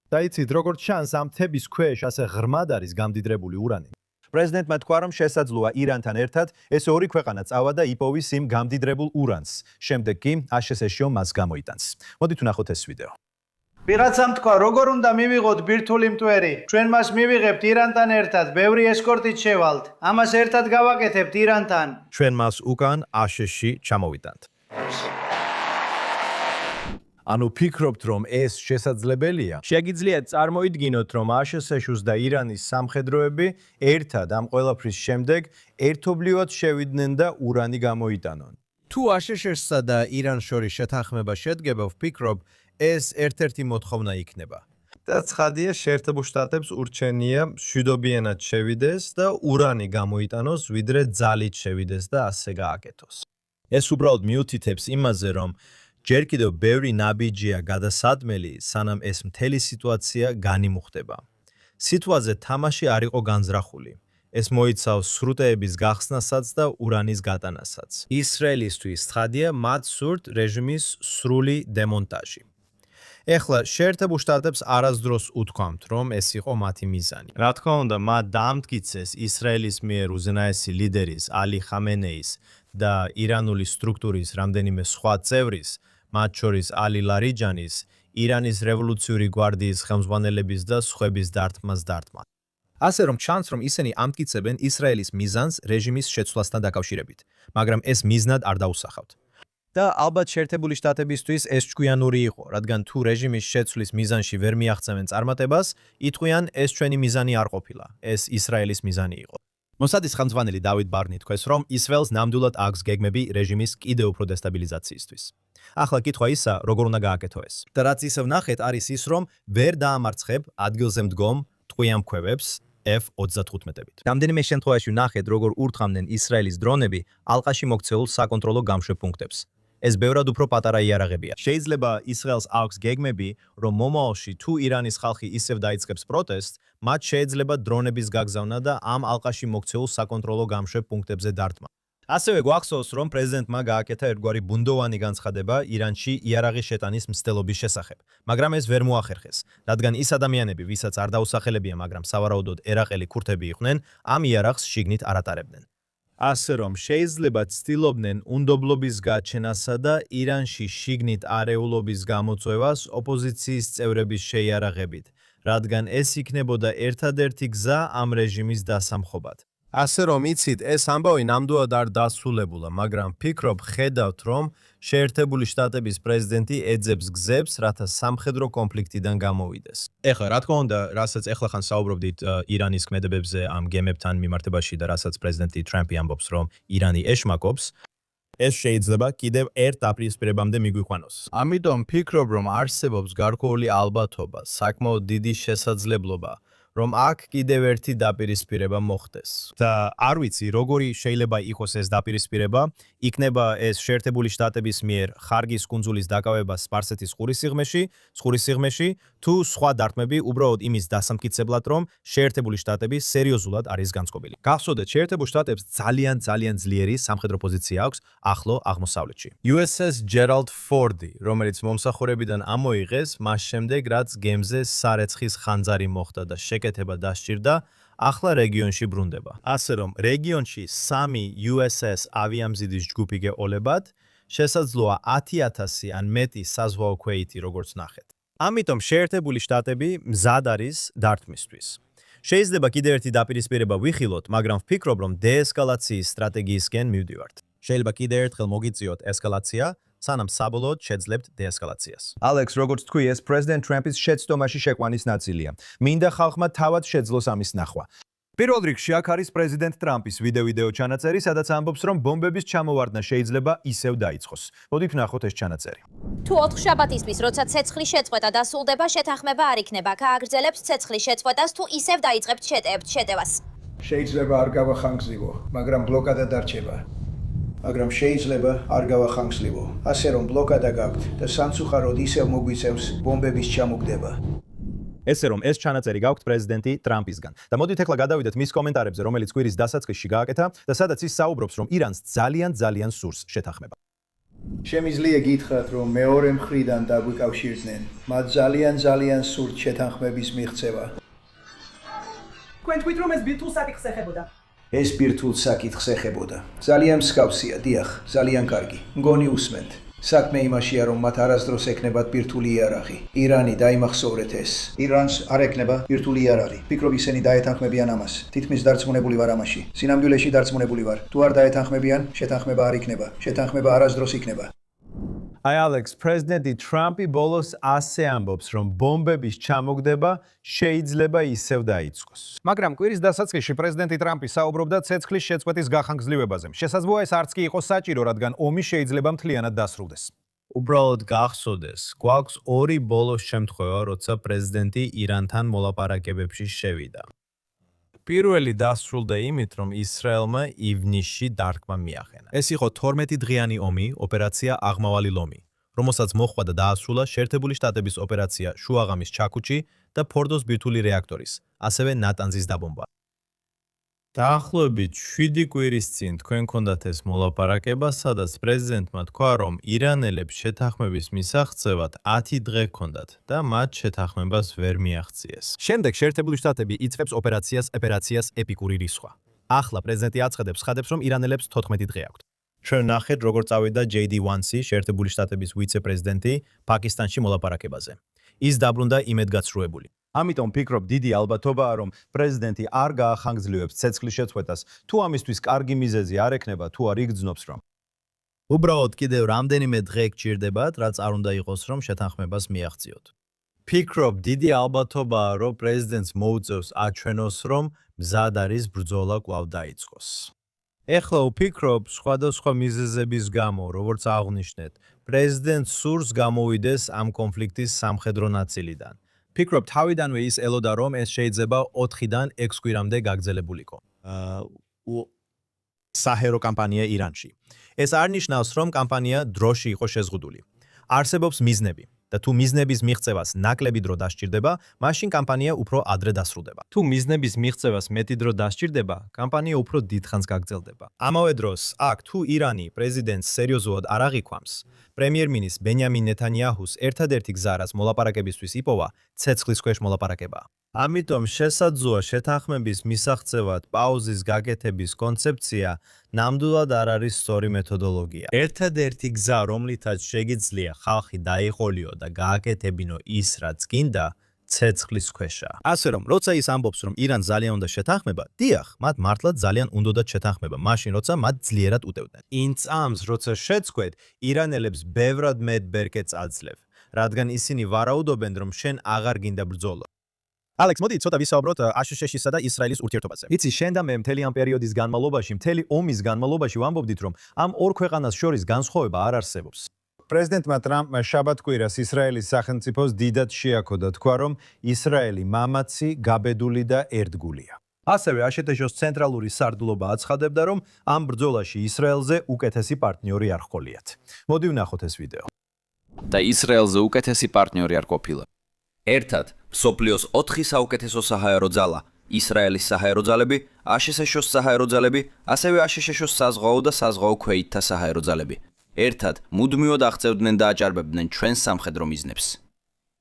და იცით, როგორც ჩანს, ამ თების ქვეშ ასე ღრმად არის გამდიდრებული ურანი. პრეზიდენტმა თქვა, რომ შესაძლოა ირანთან ერთად ეს ორი ქვეყანა წავა და იპოვის იმ გამდიდრებულ ურანს. შემდეგ კი აშშ-ს მას გამოიტანს. მოდით ვნახოთ ეს ვიდეო. ვიღაცამ თქვა, როგორ უნდა მივიღოთ ბირთვული მტვერი? ჩვენ მას მივიღებთ ირანთან ერთად, ბევრი ესკორტით შევალთ. ამას ერთად გავაკეთებთ ირანთან. ჩვენ მას უკან აშშ-ში ჩამოვიტანთ. ანუ ფიქრობთ, რომ ეს შესაძლებელია? შეგიძლიათ წარმოიდგინოთ, რომ აშშ-ს და ირანის სამხედროები ერთად ამ ყველაფრის შემდეგ ერთობლივად შევიდნენ და ურანი გამოიტანონ. თუ აშშ-სა და ირანს შორის შეთანხმება შედგება, ვფიქრობ, ეს ერთ-ერთი მოთხოვნა იქნება. და ცხადია, შეერთებულ შტატებს ურჩენია მშვიდობიანად შევიდეს და ურანი გამოიტანოს, ვიდრე ძალით შევიდეს და ასე გააკეთოს. ეს უბრალოდ მიუთითებს იმაზე, რომ ჯერ კიდევ ბევრი ნაბიჯია გადასადმელი, სანამ ეს მთელი სიტუაცია განიმუხდება. სიტუაციაზე თამაში არ იყო განზრახული. ეს მოიცავს სრუტეების გახსნასაც და ურანის გატანასაც. ისრაელისთვის ცხადია, მათ სურთ რეჟიმის სრული დემონტაჟი. ეხლა შეერთებულ შტატებს არასდროს უთქვამთ, რომ ეს იყო მათი მიზანი. რა თქმა უნდა, მათ დაამტკიცეს ისრაელის მიერ უზენაესი ლიდერის ალი ხამენეის და ირანული სტრუქტურის რამდენიმე სხვა წევრის, მათ შორის ალი ლარიჯანის, ირანის რევოლუციური გვარდიის ხელმძღვანელების და სხვების დარტყმას. ასე რომ ჩანს, რომ ისინი ამტკიცებენ ისრაელის მიზანს რეჟიმის შეცვლასთან დაკავშირებით, მაგრამ ეს მიზნად არ დაუსახავთ. და ალბათ შეერთებული შტატებისთვის ეს ჭკვიანური იყო, რადგან თუ რეჟიმის შეცვლის მიზანში ვერ მიაღწევენ წარმატებას, იტყვიან ეს ჩვენი მიზანი არ ყოფილა, ეს ისრაელის მიზანი იყო. მოსადის ხელმძღვანელი დავით ბარნი თქვეს, რომ ისრაელს ნამდვილად აქვს გეგმები რეჟიმის კიდევ უფრო დესტაბილიზაციისთვის. ახლა კითხვა ისა, როგორ უნდა გააკეთო ეს. და რაც ისევ ნახეთ, არის ის, რომ ვერ დაამარცხებ ადგილზე მდგომ ტყვიამფრქვევებს F-35-ებით. რამდენიმე შემთხვევაში ნახეთ, როგორ ურთმამდნენ ისრაელის დრონები ალყაში მოქცეულ საკონტროლო გამშვებ პუნქტებს. ეს ბევრად უფრო პატარა იარაღებია. შეიძლება ისრაელს აქვს გეგმები, რომ მომავალში თუ ირანის ხალხი ისევ დაიწყებს პროტესტს, მათ შეიძლება დრონების გაგზავნა და ამ ალყაში მოქცეულ საკონტროლო გამშვებ პუნქტებზე დარტყმა. ასევე გვახსოვს, რომ პრეზიდენტმა გააკეთა ერთგვარი ბუნდოვანი განცხადება ირანში იარაღის შეტანის მცდელობის შესახებ, მაგრამ ეს ვერ მოახერხეს, რადგან ის ადამიანები, ვისაც არ დაუსახელებია, მაგრამ სავარაუდოდ ერაყელი ქურთები იყვნენ, ამ იარაღს შიგნით არ ატარებდნენ. ასე რომ შეიძლება ცდილობდნენ უნდობლობის გაჩენასა და ირანში შიგნით არეულობის გამოწვევას ოპოზიციის წევრების შეიარაღებით, რადგან ეს იქნებოდა ერთადერთი გზა ამ რეჟიმის დასამხობად. ასე რომ იცით, ეს ამბავი ნამდვილად არ დასრულებულა, მაგრამ ფიქრობ ხედავთ, რომ შეერთებული შტატების პრეზიდენტი ეძებს გზებს, რათა სამხედრო კონფლიქტიდან გამოვიდეს. ეხლა, რა თქმა უნდა, რასაც ეხლა ხან საუბრობდით ირანის ქმედებებზე ამ გემებთან მიმართებაში და რასაც პრეზიდენტი ტრამპი ამბობს, რომ ირანი ეშმაკობს, ეს შეიძლება კიდევ ერთ დაპირისპირებამდე მიგვიყვანოს. ამიტომ ფიქრობ, რომ არსებობს გარკვეული ალბათობა, საკმაოდ დიდი შესაძლებლობა, რომ აქ კიდევ ერთი დაპირისპირება მოხდეს. და არ ვიცი, როგორი შეიძლება იყოს ეს დაპირისპირება, იქნება ეს შეერთებული შტატების მიერ ხარგის კუნძულის დაკავება სპარსეთის ყურის სიღრმეში, თუ სხვა დარტყმები უბრალოდ იმის დასამტკიცებლად, რომ შეერთებული შტატები სერიოზულად არის განწყობილი. გახსოვდეთ, შეერთებულ შტატებს ძალიან ძლიერი სამხედრო პოზიცია აქვს ახლო აღმოსავლეთში. USS Gerald Ford-ი, რომელიც მომსახურებიდან ამოიღეს, მას შემდეგ რაც გემზე სარეცხის ხანძარი მოხდა და შეკეთება დასჭირდა, ახლა რეგიონში ბრუნდება. ასე რომ, რეგიონში 3 USS ავიამზიდის ჯგუფი გეყოლებათ, შესაძლოა 10,000 ან მეტი საზღვაო ქვეითი, როგორც ნახეთ. ამიტომ შეერთებული შტატები მზად არის დარტყმისთვის. შეიძლება კიდევ ერთი დაპირისპირება ვიხილოთ, მაგრამ ვფიქრობ, რომ დეესკალაციის სტრატეგიისკენ მივდივართ. შეიძლება კიდევ ერთხელ მოგიწიოთ ესკალაცია, სანამ საბოლოოდ შეძლებთ დეესკალაციას. ალექს, როგორც თქვი, ეს პრეზიდენტ ტრამპის შეცდომაში შეყვანის ნაწილია. მინდა ხალხმა თავად შეძლოს ამის ნახვა. პირველ რიგში აქ არის პრეზიდენტ ტრამპის ვიდეო ჩანაწერი, სადაც ამბობს, რომ ბომბების ჩამოვარდნა შეიძლება ისევ დაიწყოს. მოდით ვნახოთ ეს ჩანაწერი. თუ 4 შაბათისთვის, როცა ცეცხლის შეწყვეტა დასრულდება, შეთანხმება არ იქნება. გააგრძელებთ ცეცხლის შეწყვეტას თუ ისევ დაიწყებთ შეტევას. შეიძლება არ გავახანგრძლივო, მაგრამ ბლოკადა დარჩება. მაგრამ შეიძლება არ გავახანგრძლივო. ასე რომ ბლოკადა გაქვთ და სამწუხაროდ ისევ მოგვიწევს ბომბების ჩამოგდება. ესე რომ ეს ჩანაწერი გაქვთ პრეზიდენტი ტრამპისგან. და მოდით ახლა გადავიდეთ მის კომენტარებზე, რომელიც კვირის დასაწყისში გააკეთა და სადაც ის საუბრობს, რომ ირანს ძალიან სურს შეთანხმება. შემიძლია გითხრათ, რომ მეორე მხრიდან დაგვიკავშირდნენ. მათ ძალიან სურთ შეთანხმების მიღწევა. თქვენ თქვით, რომ ეს ბირთვულ საკითხს ეხებოდა. ეს ბირთვულ საკითხს ეხებოდა. ძალიან მსგავსია, დიახ, ძალიან კარგი. მგონი უსმენთ. საქმე იმაშია, რომ მათ არასდროს ექნებათ ბირთვული იარაღი. ირანი დაიმახსოვრეთ ეს. ირანს არ ექნება ბირთვული იარაღი. ფიქრობ ისინი დაეთანხმებიან ამას. თითქმის დარწმუნებული ვარ ამაში. სინამდვილეში დარწმუნებული ვარ. თუ არ დაეთანხმებიან, შეთანხმება არ იქნება. შეთანხმება არასდროს იქნება. აი ალექს, პრეზიდენტი ტრამპი ბოლოს ასე ამბობს, რომ ბომბების ჩამოგდება შეიძლება ისევ დაიწყოს. მაგრამ კვირის დასაწყისში პრეზიდენტი ტრამპი საუბრობდა ცეცხლის შეწყვეტის გახანგრძლივებაზე. შესაძლოა ეს არც კი იყოს საჭირო, რადგან ომი შეიძლება მთლიანად დასრულდეს. უბრალოდ გახსოვდეს, გვაქვს ორი ბოლოს შემთხვევა, როცა პრეზიდენტი ირანთან მოლაპარაკებებში შევიდა. პირველი დასრულდა იმით, რომ ისრაელმა ივნისში დარტყმა მიახენა. ეს იყო 12 დღიანი ომი, ოპერაცია აღმავალი ლომი, რომელსაც მოჰყვა და დაასრულა შეერთებული შტატების ოპერაცია შუაღამის ჩაქუჩი და ფორდოს ბირთვული რეაქტორის, ასევე ნატანზის დაბომბვა. დაახლოებით 7 კვირის წინ თქვენ გქონდათ ეს მოლაპარაკება, სადაც პრეზიდენტმა თქვა, რომ ირანელებს შეთანხმების მისაღწევად 10 დღე ჰქონდათ და მათ შეთანხმებას ვერ მიაღწიეს. შემდეგ შეერთებული შტატები იწყებს ოპერაციას ეპიკური რისხვა. ახლა პრეზიდენტი აცხადებს, რომ ირანელებს 14 დღე აქვთ. ჩვენ ნახეთ, როგორ წავიდა JD Vance, შეერთებული შტატების ვიცე-პრეზიდენტი პაკისტანში მოლაპარაკებაზე. ის დაბრუნდა იმედგაცრუებული. ამიტომ ფიქრობ, დიდი ალბათობაა, რომ პრეზიდენტი არ გაახანგრძლივებს ცეცხლის შეწყვეტას, თუ ამისთვის კარგი მიზეზი არ ექნება, თუ არ იგრძნობს, რომ უბრალოდ კიდევ რამდენიმე დღე გჭირდებათ, რაც არ უნდა იყოს, რომ შეთანხმებას მიაღწიოთ. ფიქრობ, დიდი ალბათობაა, რომ პრეზიდენტს მოუწევს აჩვენოს, რომ მზად არის ბრძოლა კვლავ დაიწყოს. ეხლა ვფიქრობ, სხვადასხვა მიზეზების გამო, როგორც აღვნიშნეთ, პრეზიდენტს სურს გამოვიდეს ამ კონფლიქტის სამხედრო ნაწილიდან. ფიქრობ, თავიდანვე ის ელოდა, რომ ეს შეიძლება 4-დან 6 კვირამდე გაგრძელებულიყო. საჰერო კამპანია ირანში. ეს არ ნიშნავს, რომ კამპანია დროში იყო შეზღუდული. არსებობს მიზნები და თუ მიზნების მიღწევას ნაკლები დრო დასჭირდება, მაშინ კამპანია უფრო ადრე დასრულდება. თუ მიზნების მიღწევას მეტი დრო დასჭირდება, კამპანია უფრო დიდხანს გაგრძელდება. ამავე დროს, აქ თუ ირანი პრეზიდენტს სერიოზულად არ აღიქვამს, პრემიერ-მინისტრ ბენიამინ ნეთანიაჰუს ერთადერთი გზა, რაც მოლაპარაკებისთვის იპოვა, ცეცხლის ქვეშ მოლაპარაკებაა. ამიტომ შესაძლოა შეთანხმების მისაღწევად პაუზის გაკეთების კონცეფცია ნამდვილად არ არის სწორი მეთოდოლოგია. ერთადერთი გზა, რომლითაც შეგიძლია ხალხი დაიყოლიო და გააკეთებინო ის, რაც გინდა, ცეცხლის ქვეშა. ასე რომ, როცა ის ამბობს, რომ ირანს ძალიან უნდა შეთანხმება, დიახ, მათ მართლაც ძალიან უნდათ შეთანხმება, მაშინ როცა მათ ძლიერად უტევდნენ. იმ წამს, როცა შეწყვეტ, ირანელებს ბევრად მეტ ბერკეტს აძლევ, რადგან ისინი ვარაუდობენ, რომ შენ აღარ გინდა ბრძოლა. ალექს, მოდი ცოტა ვისაუბროთ აშშ-სა და ისრაელის ურთიერთობაზე. იცი, შენ და მე მთელი ამ პერიოდის განმავლობაში, მთელი ომის განმავლობაში ვამბობდით, რომ ამ ორ ქვეყანას შორის განსხვავება არ არსებობს. პრეზიდენტმა ტრამპმა შაბათ-კვირას ისრაელის სახელმწიფოს დიდად შეაქოდა, თქვა, რომ ისრაელი მამაცი, გაბედული და ერთგულია. ასევე აშშ-ს ცენტრალური სარდლობა აცხადებდა, რომ ამ ბრძოლაში ისრაელზე უკეთესი პარტნიორი არ ჰყოლიათ. მოდი ვნახოთ ეს ვიდეო. და ისრაელზე უკეთესი პარტნიორი არ ყოფილა. ერთად, მსოფლიოს 4 საუკეთესო საჰაერო ძალა, ისრაელის საჰაერო ძალები, აშშ-ს საჰაერო ძალები, ასევე აშშ-ს საზღვაო და საზღვაო ქვეითთა საჰაერო ძალები. ერთად, მუდმივად აღწევდნენ და აჭარბებდნენ ჩვენს სამხედრო მიზნებს.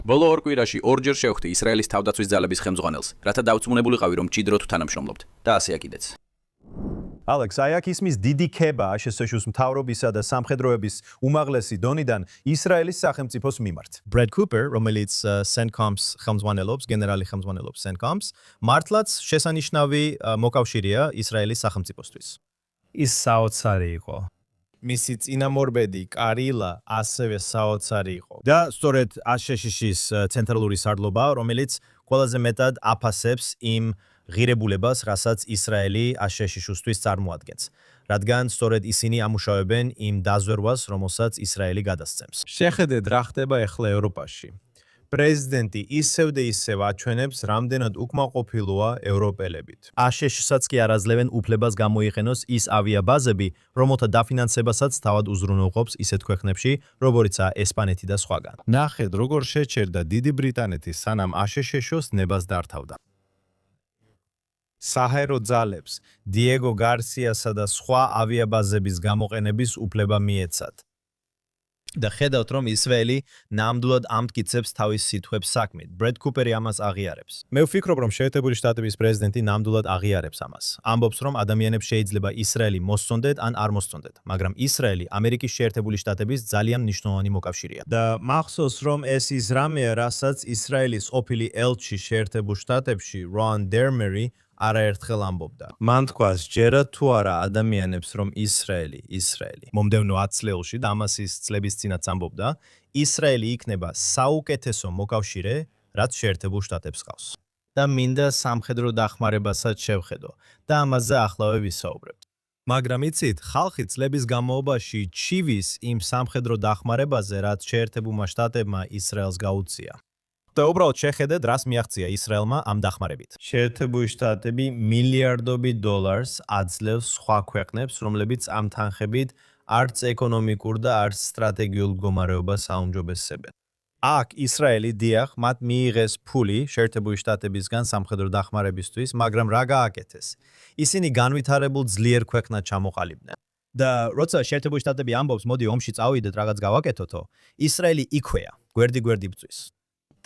ბოლო ორ კვირაში ორჯერ შევხვდი ისრაელის თავდაცვის ძალების ხელმძღვანელს, რათა დავწმუნებულიყავი, რომ მჭიდროდ თანამშრომლობთ და ასეა კიდეც. ალექს, აი აქ ისმის დიდი ქება აშშ-ს მთავრობისა და სამხედროების უმაღლესი დონიდან ისრაელის სახელმწიფოს მიმართ. Brad Cooper, რომელიც CENTCOM-ს ხელმძღვანელობს, გენერალი ხელმძღვანელობს CENTCOM-ს, მართლაც შესანიშნავი მოკავშირეა ისრაელის სახელმწიფოსთვის. ის საოცარი იყო. მისი წინამორბედი კარილა ასევე საოცარი იყო. და სწორედ აშშ-ის ცენტრალური სარდლობა, რომელიც ყველაზე მეტად აფასებს იმ ღირებულებას, რასაც ისრაელი აშშ-ისთვის წარმოადგენს, რადგან სწორედ ისინი ამუშავებენ იმ დაზვერვას, რომელსაც ისრაელი გადასცემს. შეხედეთ, რა ხდება ახლა ევროპაში. პრეზიდენტი ისევ და ისევ აჩვენებს, რამდენად უკმაყოფილოა ევროპელებით. აშშ-საც კი არ აძლევენ უფლებას გამოიყენოს ის ავიაბაზები, რომელთა დაფინანსებასაც თავად უზრუნველყოფს ისეთ ქვეყნებში, როგორიცაა ესპანეთი და სხვაგან. ნახეთ, როგორ შეჩერდა დიდი ბრიტანეთი, სანამ აშშ-ს ნებას დართავდა. საჰაერო ძალებს, დიეგო გარსიასა და სხვა ავიაბაზების გამოყენების უფლება მიეცათ. და ხედავთ, რომ ისრაელი ნამდვილად ამტკიცებს თავის სიტყვებს საქმით. Brad Cooper-ი ამას აღიარებს. მე ვფიქრობ, რომ შეერთებული შტატების პრეზიდენტი ნამდვილად აღიარებს ამას. ამბობს, რომ ადამიანებს შეიძლება ისრაელი მოსწონდეთ ან არ მოსწონდეთ, მაგრამ ისრაელი ამერიკის შეერთებული შტატების ძალიან მნიშვნელოვანი მოკავშირეა. და მახსოვს, რომ ეს ის რამეა, რასაც ისრაელის ყოფილი ელჩი შეერთებულ შტატებში, Ron Dermeri არაერთხელ ამბობდა. მან თქვა, ჯერა თუ არა ადამიანებს, რომ ისრაელი. მომდევნო 10 წლებში და ამას ის წლების წინაც ამბობდა, ისრაელი იქნება საუკეთესო მოკავშირე, რაც შეერთებულ შტატებს ყავს. და მინდა სამხედრო დახმარებასაც შევხედო და ამაზე ახლავე ვისაუბრებთ. მაგრამ იცით, ხალხი წლების განმავლობაში ჩივის იმ სამხედრო დახმარებაზე, რაც შეერთებულმა შტატებმა ისრაელს გაუწია. და უბრალოდ შეხედეთ, რას მიაღწია ისრაელმა ამ დახმარებით. შეერთებული შტატები მილიარდობით დოლარს აძლევს სხვა ქვეყნებს, რომლებიც ამ თანხებით არც ეკონომიკურ და არც სტრატეგიულ მდგომარეობას აუმჯობესებენ. აქ ისრაელი დიახ, მათ მიიღეს ფული შეერთებული შტატებისგან სამხედრო დახმარებისთვის, მაგრამ რა გააკეთეს? ისინი განვითარებულ ძლიერ ქვეყნად ჩამოყალიბდნენ. და როცა შეერთებული შტატები ამბობს, მოდი ომში წავიდეთ, რაღაც გავაკეთოთო, ისრაელი იქვეა, გვერდი ბრძვის.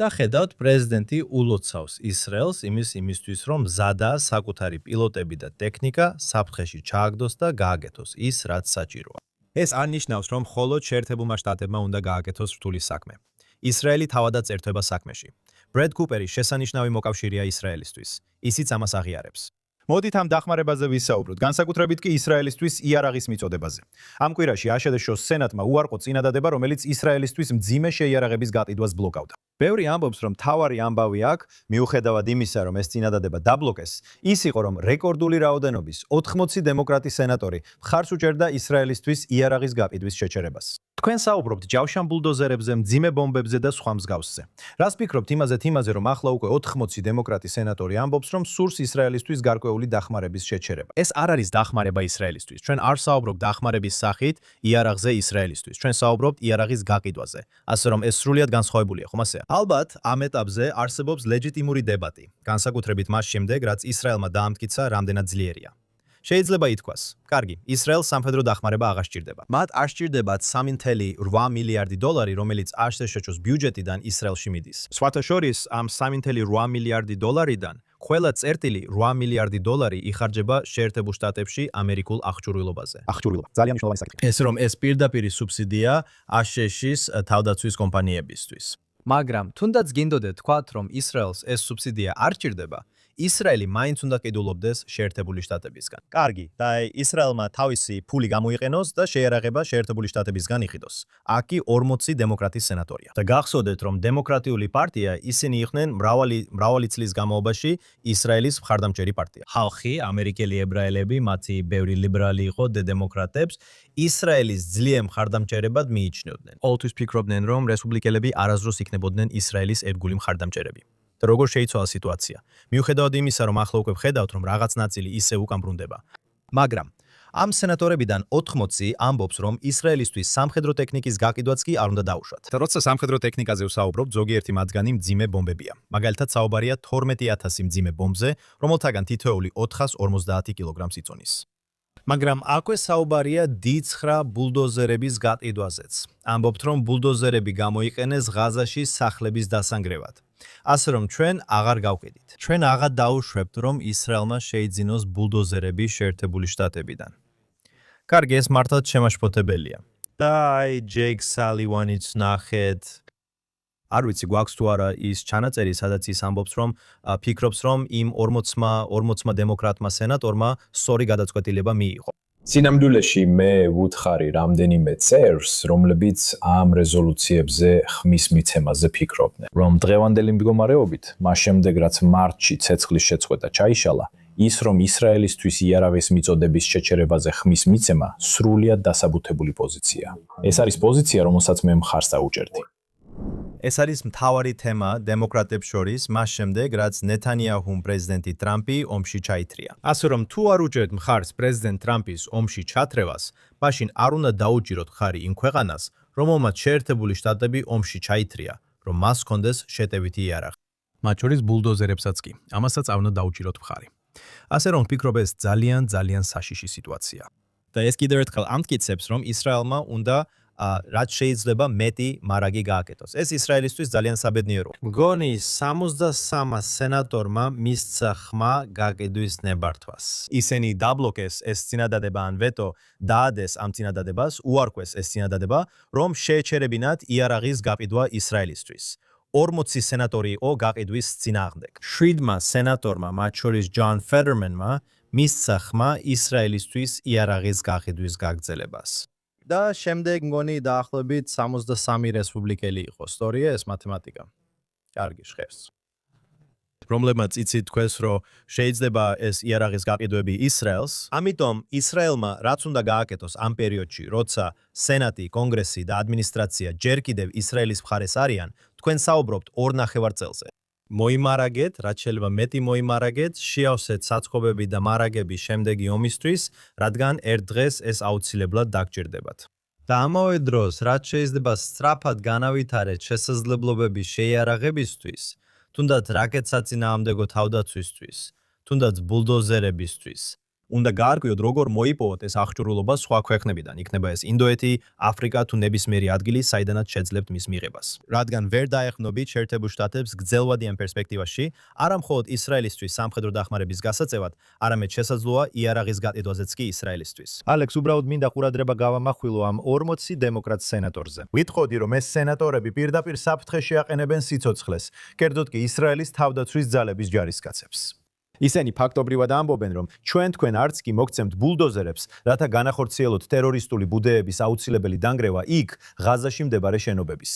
და ხედავთ, პრეზიდენტი ულოცავს ისრაელს იმისთვის, რომ მზადაა საკუთარი პილოტები და ტექნიკა საფრთხეში ჩააგდოს და გააკეთოს ის, რაც საჭიროა. ეს არ ნიშნავს, რომ მხოლოდ შეერთებულმა შტატებმა უნდა გააკეთოს რთული საქმე. ისრაელი თავადაც ერთვება საქმეში. ბრედ კუპერი შესანიშნავი მოკავშირეა ისრაელისთვის. ისიც ამას აღიარებს. მოდით ამ დახმარებაზე ვისაუბროთ, განსაკუთრებით კი ისრაელისთვის იარაღის მიწოდებაზე. ამ კვირაში აშშ-ს სენატმა უარყო წინადადება, რომელიც ისრაელისთვის მძიმე შეიარაღების გაყიდვას ბლოკავდა. ბევრი ამბობს, რომ თავარი ამბავი აქ, მიუხედავად იმისა, რომ ეს წინადადება დაბლოკეს, ის იყო, რომ რეკორდული რაოდენობის 80 დემოკრატი სენატორი მხარს უჭერდა ისრაელისთვის იარაღის გაყიდვის შეჩერებას. თქვენ საუბრობთ ჯავშან ბულდოზერებზე, მძიმე ბომბებზე და სხვა მსგავსზე. რას ფიქრობთ იმაზე, რომ ახლა უკვე 80 დემოკრატი სენატორი ამბობს, რომ სურს ისრაელისთვის გარკვეული დახმარების შეჩერება. ეს არ არის დახმარება ისრაელისთვის. ჩვენ არ საუბრობთ დახმარების სახით იარაღზე ისრაელისთვის. ჩვენ საუბრობთ იარაღის გაყიდვაზე. ასე რომ ეს სრულიად განსხვავებულია, ხომ ასეა? ალბათ, ამ ეტაპზე არსებობს ლეგიტიმური დებატი, განსაკუთრებით მას შემდეგ, რაც ისრაელმა დაამტკიცა, რამდენად ძლიერია. შეიძლება ითქვას, კარგი, ისრაელს სამხედრო დახმარება აღარ სჭირდება. მათ არ სჭირდებათ 3.8 მილიარდი დოლარი, რომელიც აშშ-ს ბიუჯეტიდან ისრაელში მიდის. სხვათა შორის, ამ 3.8 მილიარდი დოლარიდან ყველა წერტილი 8 მილიარდი დოლარი იხარჯება შეერთებულ შტატებში ამერიკულ აღჭურვილობაზე. აღჭურვილობა ძალიან მნიშვნელოვანი საკითხია. ეს რომ ეს პირდაპირი სუბსიდია აშშ-ის თავდაცვის კომპანიებისთვის. მაგრამ თუნდაც გინდოდეთ თქვათ, რომ ისრაელს ეს სუბსიდია არ სჭირდება, ისრაელი მაინც უნდა ყიდულობდეს შეერთებული შტატებისგან. კარგი, და ისრაელმა თავისი ფული გამოიყენოს და შეიარაღება შეერთებული შტატებისგან იყიდოს. აქ კი 40 დემოკრატის სენატორია. და გახსოვდეთ, რომ დემოკრატიული პარტია ისინი იყვნენ მრავალი წლის განმავლობაში ისრაელის მხარდამჭერი პარტია. ხალხი, ამერიკელი ებრაელები, მათი ბევრი ლიბერალი იყო და დემოკრატებს ისრაელის ძლიერ მხარდამჭერებად მიიჩნევდნენ. ყოველთვის ფიქრობდნენ, რომ რესპუბლიკელები არასდროს იქნებოდნენ ისრაელის ერთგული მხარდამჭერები. და როგორ შეიცვალა სიტუაცია? მიუხედავად იმისა, რომ ახლა უკვე ვხედავთ, რომ რაღაც ნაწილი ისევ უკან ბრუნდება. მაგრამ ამ სენატორებიდან 80 ამბობს, რომ ისრაელისთვის სამხედრო ტექნიკის გაყიდვაც კი არ უნდა დაუშვათ. და როცა სამხედრო ტექნიკაზე ვსაუბრობთ, ზოგიერთი მათგანი მძიმე ბომბებია. მაგალითად, საუბარია 12,000 მძიმე ბომბზე, რომელთაგან თითოეული 450 კილოგრამს იწონის. მაგრამ აქვე საუბარია დიცხრა ბულდოზერების გაყიდვაზეც. ამბობთ, რომ ბულდოზერები გამოიყენეს ღაზაში სახლების დასანგრევად. ასე რომ ჩვენ აღარ გავყიდით. ჩვენ აღარ დაუშვებთ, რომ ისრაელმა შეიძინოს ბულდოზერები შეერთებული შტატებიდან. კარგი, ეს მართლაც შემაშფოთებელია. და ჯეიკ სალივანიც ნახეთ. არ ვიცი, გვაქვს თუ არა ის ჩანაწერი, სადაც ის ამბობს, რომ ფიქრობს, რომ იმ 40 დემოკრატმა სენატორმა სწორი გადაწყვეტილება მიიღო. სინამდვილეში მე ვუთხარი რამდენიმე წერს, რომლებიც ამ რეზოლუციებზე ხმის მიცემაზე ფიქრობდნენ. რომ დღევანდელი მდგომარეობით, მას შემდეგ რაც მარტში ცეცხლის შეწყვეტა ჩაიშალა, ის რომ ისრაელისთვის იარაღის მიწოდების შეჩერებაზე ხმის მიცემა სრულიად დასაბუთებული პოზიცია. ეს არის პოზიცია, რომელსაც მე მხარს დავუჭერდი. ეს არის მთავარი თემა დემოკრატებს შორის, მას შემდეგ, რაც ნეთანიაჰუმ პრეზიდენტი ტრამპი ომში ჩაითრია. ასე რომ თუ არ უჭერთ მხარს პრეზიდენტ ტრამპის ომში ჩათრევას, მაშინ არ უნდა დაუჭიროთ ხარი იმ ქვეყანას, რომელმაც შეერთებული შტატები ომში ჩაითრია, რომ მას ჰქონდეს შეტევითი იარაღი. მათ შორის ბულდოზერებსაც კი. ამასაც არ უნდა დაუჭიროთ მხარი. ასე რომ ვფიქრობ, ეს ძალიან საშიში სიტუაცია. და ეს კიდევ ერთხელ ამტკიცებს, რომ ისრაელმა უნდა რაც შეიძლება მეტი მარაგი გააკეთოს. ეს ისრაელისთვის ძალიან საბედნიეროა. მგონი 63 სენატორმა მისცა ხმა გაყიდვის ნებართვას. ისინი დაბლოკეს ეს წინადადება ან ვეტო დაადეს ამ წინადადებას, უარყვეს ეს წინადადება, რომ შეეჩერებინათ იარაღის გაყიდვა ისრაელისთვის. 40 სენატორი იყო გაყიდვის წინააღმდეგ. 7 სენატორმა, მათ შორის ჯონ ფედერმენმა, მისცა ხმა ისრაელისთვის იარაღის გაყიდვის გაგრძელებას. და შემდეგ მგონი დაახლოებით 63 რესპუბლიკელი იყო. სწორია ეს მათემატიკა. კარგი, შეხს. რომლებმაც იცით თქვენს, რომ შეიძლება ეს იარაღის გაყიდვები ისრაელს, ამიტომ ისრაელმა რაც უნდა გააკეთოს ამ პერიოდში, როცა სენატი, კონგრესი და ადმინისტრაცია ჯერ კიდევ ისრაელის მხარეს არიან, თქვენ საუბრობთ 2 ნახევარ წელზე. მოიმარაგეთ, რაც შეიძლება მეტი მოიმარაგეთ, შეავსეთ საწყობები და მარაგები შემდეგი ომისთვის, რადგან ერთ დღეს ეს აუცილებლად დაგჭირდებათ. და ამავე დროს, რაც შეიძლება სწრაფად განავითარეთ შესაძლებლობები შეიარაღებისთვის, თუნდაც რაკეტსაწინააღმდეგო თავდაცვისთვის, თუნდაც ბულდოზერებისთვის, უნდა გაარკვიოთ, როგორ მოიპოვოთ ეს აღჭურვილობა სხვა ქვეყნებიდან, იქნება ეს ინდოეთი, აფრიკა თუ ნებისმიერი ადგილი, საიდანაც შეძლებთ მის მიღებას. რადგან ვერ დაეხნობით შეერთებულ შტატებს გრძელვადიან პერსპექტივაში, არა მხოლოდ ისრაელისთვის სამხედრო დახმარების გასაწევად, არამედ შესაძლოა იარაღის გატიდვაზეც კი ისრაელისთვის. ალექს, უბრალოდ მინდა ყურადღება გავამახვილო ამ 40 დემოკრატ სენატორზე. ვიტყოდი, რომ ეს სენატორები პირდაპირ საფრთხეში აყენებენ სიცოცხლეს, კერძოდ კი ისრაელის თავდაცვის ძალების ჯარისკაცებს. ისინი ფაქტობრივად ამბობენ, რომ თქვენ არც კი მოგცემთ ბულდოზერებს, რათა განახორციელოთ ტერორისტული ბუდეების აუცილებელი დანგრევა იქ, ღაზაში მდებარე შენობების.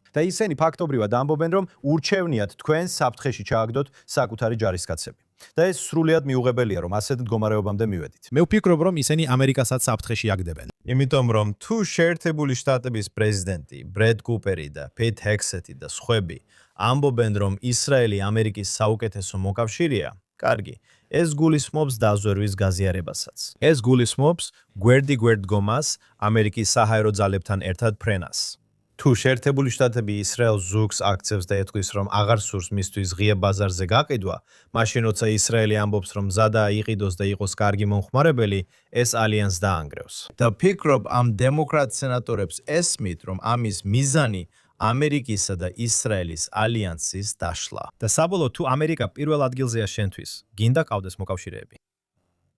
და ისინი ფაქტობრივად ამბობენ, რომ ურჩევნიათ თქვენ საფრთხეში ჩააგდოთ საკუთარი ჯარისკაცები. და ეს სრულიად მიუღებელია, რომ ასეთ მდგომარეობამდე მივედით. მე ვფიქრობ, რომ ისინი ამერიკასაც საფრთხეში აგდებენ. იმიტომ რომ თუ შეერთებული შტატების პრეზიდენტი ბრედ კუპერი და პეით ჰექსეტი და სხვები ამბობენ, რომ ისრაელი ამერიკის საუკეთესო მოკავშირეა, კარგი, ეს გულისხმობს დაზვერვის გაზიარებასაც. ეს გულისხმობს გვერდ დგომას ამერიკის საჰაერო ძალებთან ერთად ფრენას. თუ შეერთებული შტატები ისრაელს ზუგს აქცევს და ეთქვის, რომ აღარ სურს მისთვის ღია ბაზარზე გაყიდვა, მაშინ როცა ისრაელი ამბობს, რომ მზადაა იყიდოს და იყოს კარგი მომხმარებელი, ეს ალიანსს დაანგრევს. და ფიქრობ, ამ დემოკრატ სენატორებს ესმით, რომ ამის მიზანი ამერიკისა და ისრაელის ალიანსის დაშლა. და საბოლოოდ, თუ ამერიკა პირველ ადგილზეა შენთვის, გინდა ყავდეს მოკავშირეები.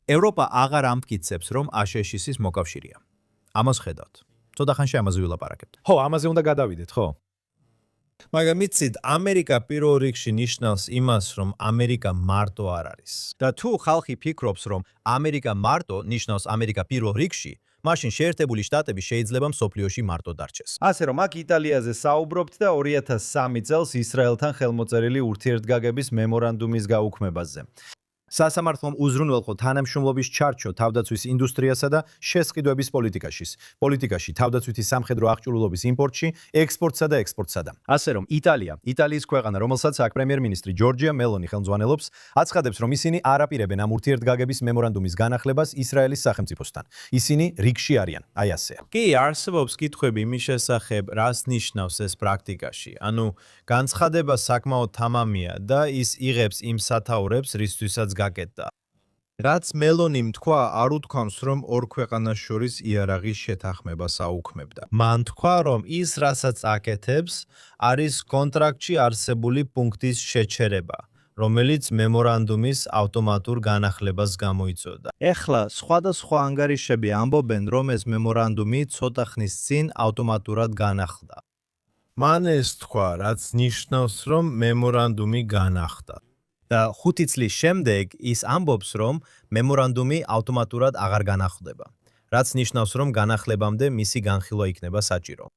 ევროპა აღარ ამტკიცებს, რომ აშშ-ის მოკავშირეა. ამას ხედავთ. ცოტა ხანში ამაზე ვილაპარაკებთ. ხო, ამაზე უნდა გადავიდეთ, ხო? მაგრამ იცით, ამერიკა პირველ რიგში ნიშნავს იმას, რომ ამერიკა მარტო არ არის. და თუ ხალხი ფიქრობს, რომ ამერიკა მარტო ნიშნავს ამერიკა პირველ რიგში, მაშინ შეერთებული შტატები შეიძლება მსოფლიოში მარტო დარჩეს. ასე რომ აქ იტალიაზე საუბრობთ და 2003 წელს ისრაელთან ხელმოწერილი ურთიერთგაგების მემორანდუმის გაუქმებაზე. სასამართლომ უზრუნველყო თანამშრომლობის ჩარჩო თავდაცვის ინდუსტრიასა და შესყიდვების პოლიტიკაში, თავდაცვითი სამხედრო აღჭურვილობის იმპორტში, ექსპორტსა და ექსპორტსა. ასე რომ იტალიის ქვეყანა, რომელსაც აქ პრემიერ-მინისტრი ჯორჯია მელონი ხელმძღვანელობს, აცხადებს, რომ ისინი არ აპირებენ ამ ურთიერთგაგების მემორანდუმის განახლებას ისრაელის სახელმწიფოსთან. ისინი რიგში არიან, აი ასეა. კი, არსებობს კითხვები იმის შესახებ, რას ნიშნავს ეს პრაქტიკაში. ანუ განცხადება საკმაოდ თამამია და ის იღებს იმ სათაურებს, რისთვისაც გაკეთდა. რაც მელონიმ თქვა, არ უთქვამს, რომ ორ ქვეყანას შორის იარაღის შეთანხმებას აუქმებდა. მან თქვა, რომ ის, რასაც აკეთებს, არის კონტრაქტში არსებული პუნქტის შეჩერება, რომელიც მემორანდუმის ავტომატურ განახლებას გამოიწვევდა. ეხლა სხვადასხვა ანგარიშები ამბობენ, რომ ეს მემორანდუმი ცოტა ხნის წინ ავტომატურად განახლდა. მან ეს თქვა, რაც ნიშნავს, რომ მემორანდუმი განახლდა. და 5 წლის შემდეგ ის ამბობს, რომ მემორანდუმი ავტომატურად აღარ განახლდება, რაც ნიშნავს, რომ განახლებამდე მისი განხილვა იქნება საჭირო.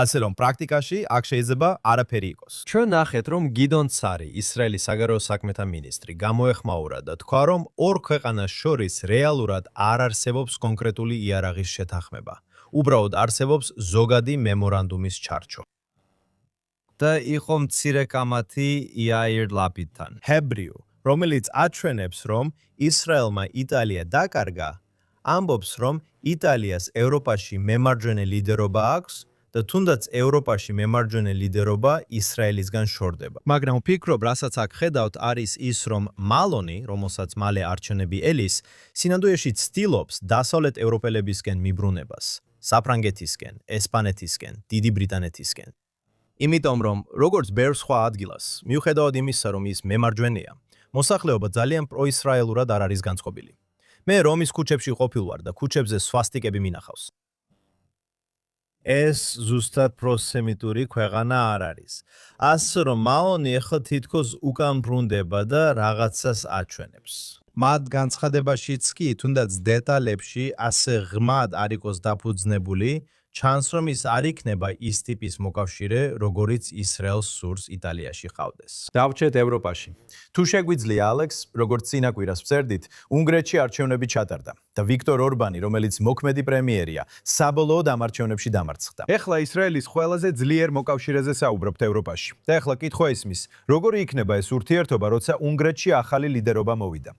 ასე რომ პრაქტიკაში აქ შეიძლება არაფერი იყოს. ჩვენ ნახეთ, რომ გიდონ ცარი, ისრაელის საგარეო საქმეთა მინისტრი, გამოეხმაურა და თქვა, რომ ორ ქვეყანას შორის რეალურად არ არსებობს კონკრეტული იარაღის შეთანხმება. უბრალოდ არსებობს ზოგადი მემორანდუმის ჩარჩო. და იყო მცირე კამათი იაირ ლაპიდთან. ჰებრიუ, რომელიც აჩვენებს, რომ ისრაელმა იტალია დაკარგა, ამბობს, რომ იტალიას ევროპაში მემარჯვენე ლიდერობა აქვს და თუნდაც ევროპაში მემარჯვენე ლიდერობა ისრაელისგან შორდება. მაგრამ ვფიქრობ, რასაც აქ ხედავთ, არის ის, რომ მალონი, რომელსაც მალე არჩევნები ელის, სინამდვილეში ცდილობს დასავლეთ ევროპელებისკენ მიბრუნებას, საფრანგეთისკენ, ესპანეთისკენ, დიდი ბრიტანეთისკენ. იმიტომ რომ როგორც ბევრ სხვა ადგილას, მიუხედავად იმისა, რომ ის მემარჯვენეა, მოსახლეობა ძალიან პროისრაელურად არ არის განწყობილი. მე რომის ქუჩებში ყოფილ ვარ და ქუჩებზე სვასტიკები მინახავს. ეს ზუსტად პროსემიტური ქვეყანა არ არის. ასე რომ მალონი ახლა თითქოს უკან ბრუნდება და რაღაცას აჩვენებს. მათ განცხადებაშიც კი, თუნდაც დეტალებში ასე ღრმად არ იყოს დაფუძნებული, ჩანს, რომ ის არ იქნება ის ტიპის მოკავშირე, როგორიც ისრაელს სურს იტალიაში ყავდეს. დავჭეთ ევროპაში. თუ შეგვიძლია, ალექს, როგორც წინა კვირას ვწერდით, უნგრეთში არჩევნები ჩატარდა და ვიქტორ ორბანი, რომელიც მოქმედი პრემიერია, საბოლოოდ ამ არჩევნებში დამარცხდა. ეხლა ისრაელის ყველაზე ძლიერ მოკავშირეზე საუბრობთ ევროპაში. და ეხლა კითხვა ისმის, როგორი იქნება ეს ურთიერთობა, როცა უნგრეთში ახალი ლიდერობა მოვიდა.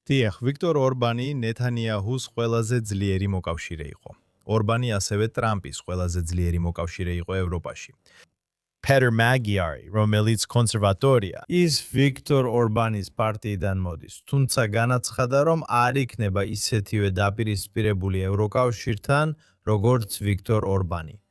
დიახ, ვიქტორ ორბანი ნეთანიაჰუს ყველაზე ძლიერი მოკავშირე იყო. ორბანი ასევე ტრამპის ყველაზე ძლიერი მოკავშირე იყო ევროპაში. Peter Magyar, რომელიც კონსერვატორია, ის ვიქტორ ორბანის პარტიიდან მოდის, თუმცა განაცხადა, რომ არ იქნება ისეთივე დაპირისპირებული ევროკავშირთან, როგორც ვიქტორ ორბანი.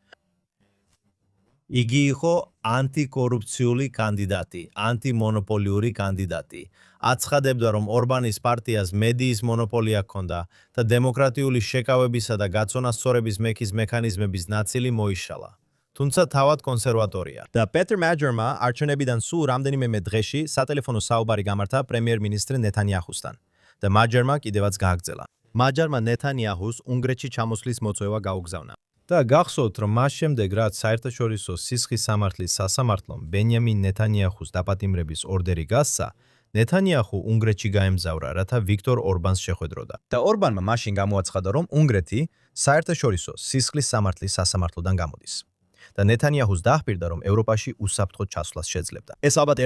იგი იყო ანტიკორუფციული კანდიდატი, ანტიმონოპოლიური კანდიდატი. აცხადებდა, რომ ორბანის პარტიას მედიის მონოპოლია ჰქონდა და დემოკრატიული შეკავებისა და გაწონასწორების მექის მექანიზმების ნაწილი მოიშალა. თუმცა თავად კონსერვატორია. და პეტერ მაჯერმა არჩევნებიდან სულ რამდენიმე დღეში სატელეფონო საუბარი გამართა პრემიერ-მინისტრ ნეთანიაჰუსთან და მაჯერმა კიდევაც გააგრძელა. მაჯერმა ნეთანიაჰუს უნგრეთში ჩამოსვლის მოწვევა გაუგზავნა. და გახსოვთ, რომ მას შემდეგ, რაც საერთაშორისო სისხლის სამართლის სასამართლომ ბენიამინ ნეთანიაჰუს დაპატიმრების ორდერი გასცა, ნეთანიაჰუ უნგრეთში გაემგზავრა, რათა ვიქტორ ორბანს შეხვედროდა. და ორბანმა მაშინ გამოაცხადა, რომ უნგრეთი საერთაშორისო სისხლის სამართლის სასამართლოდან გამოდის. და ნეთანიაჰუს დაახპირდა, რომ ევროპაში უსაფრთხო ჩასვლას შეძლებდა. ეს ალბათ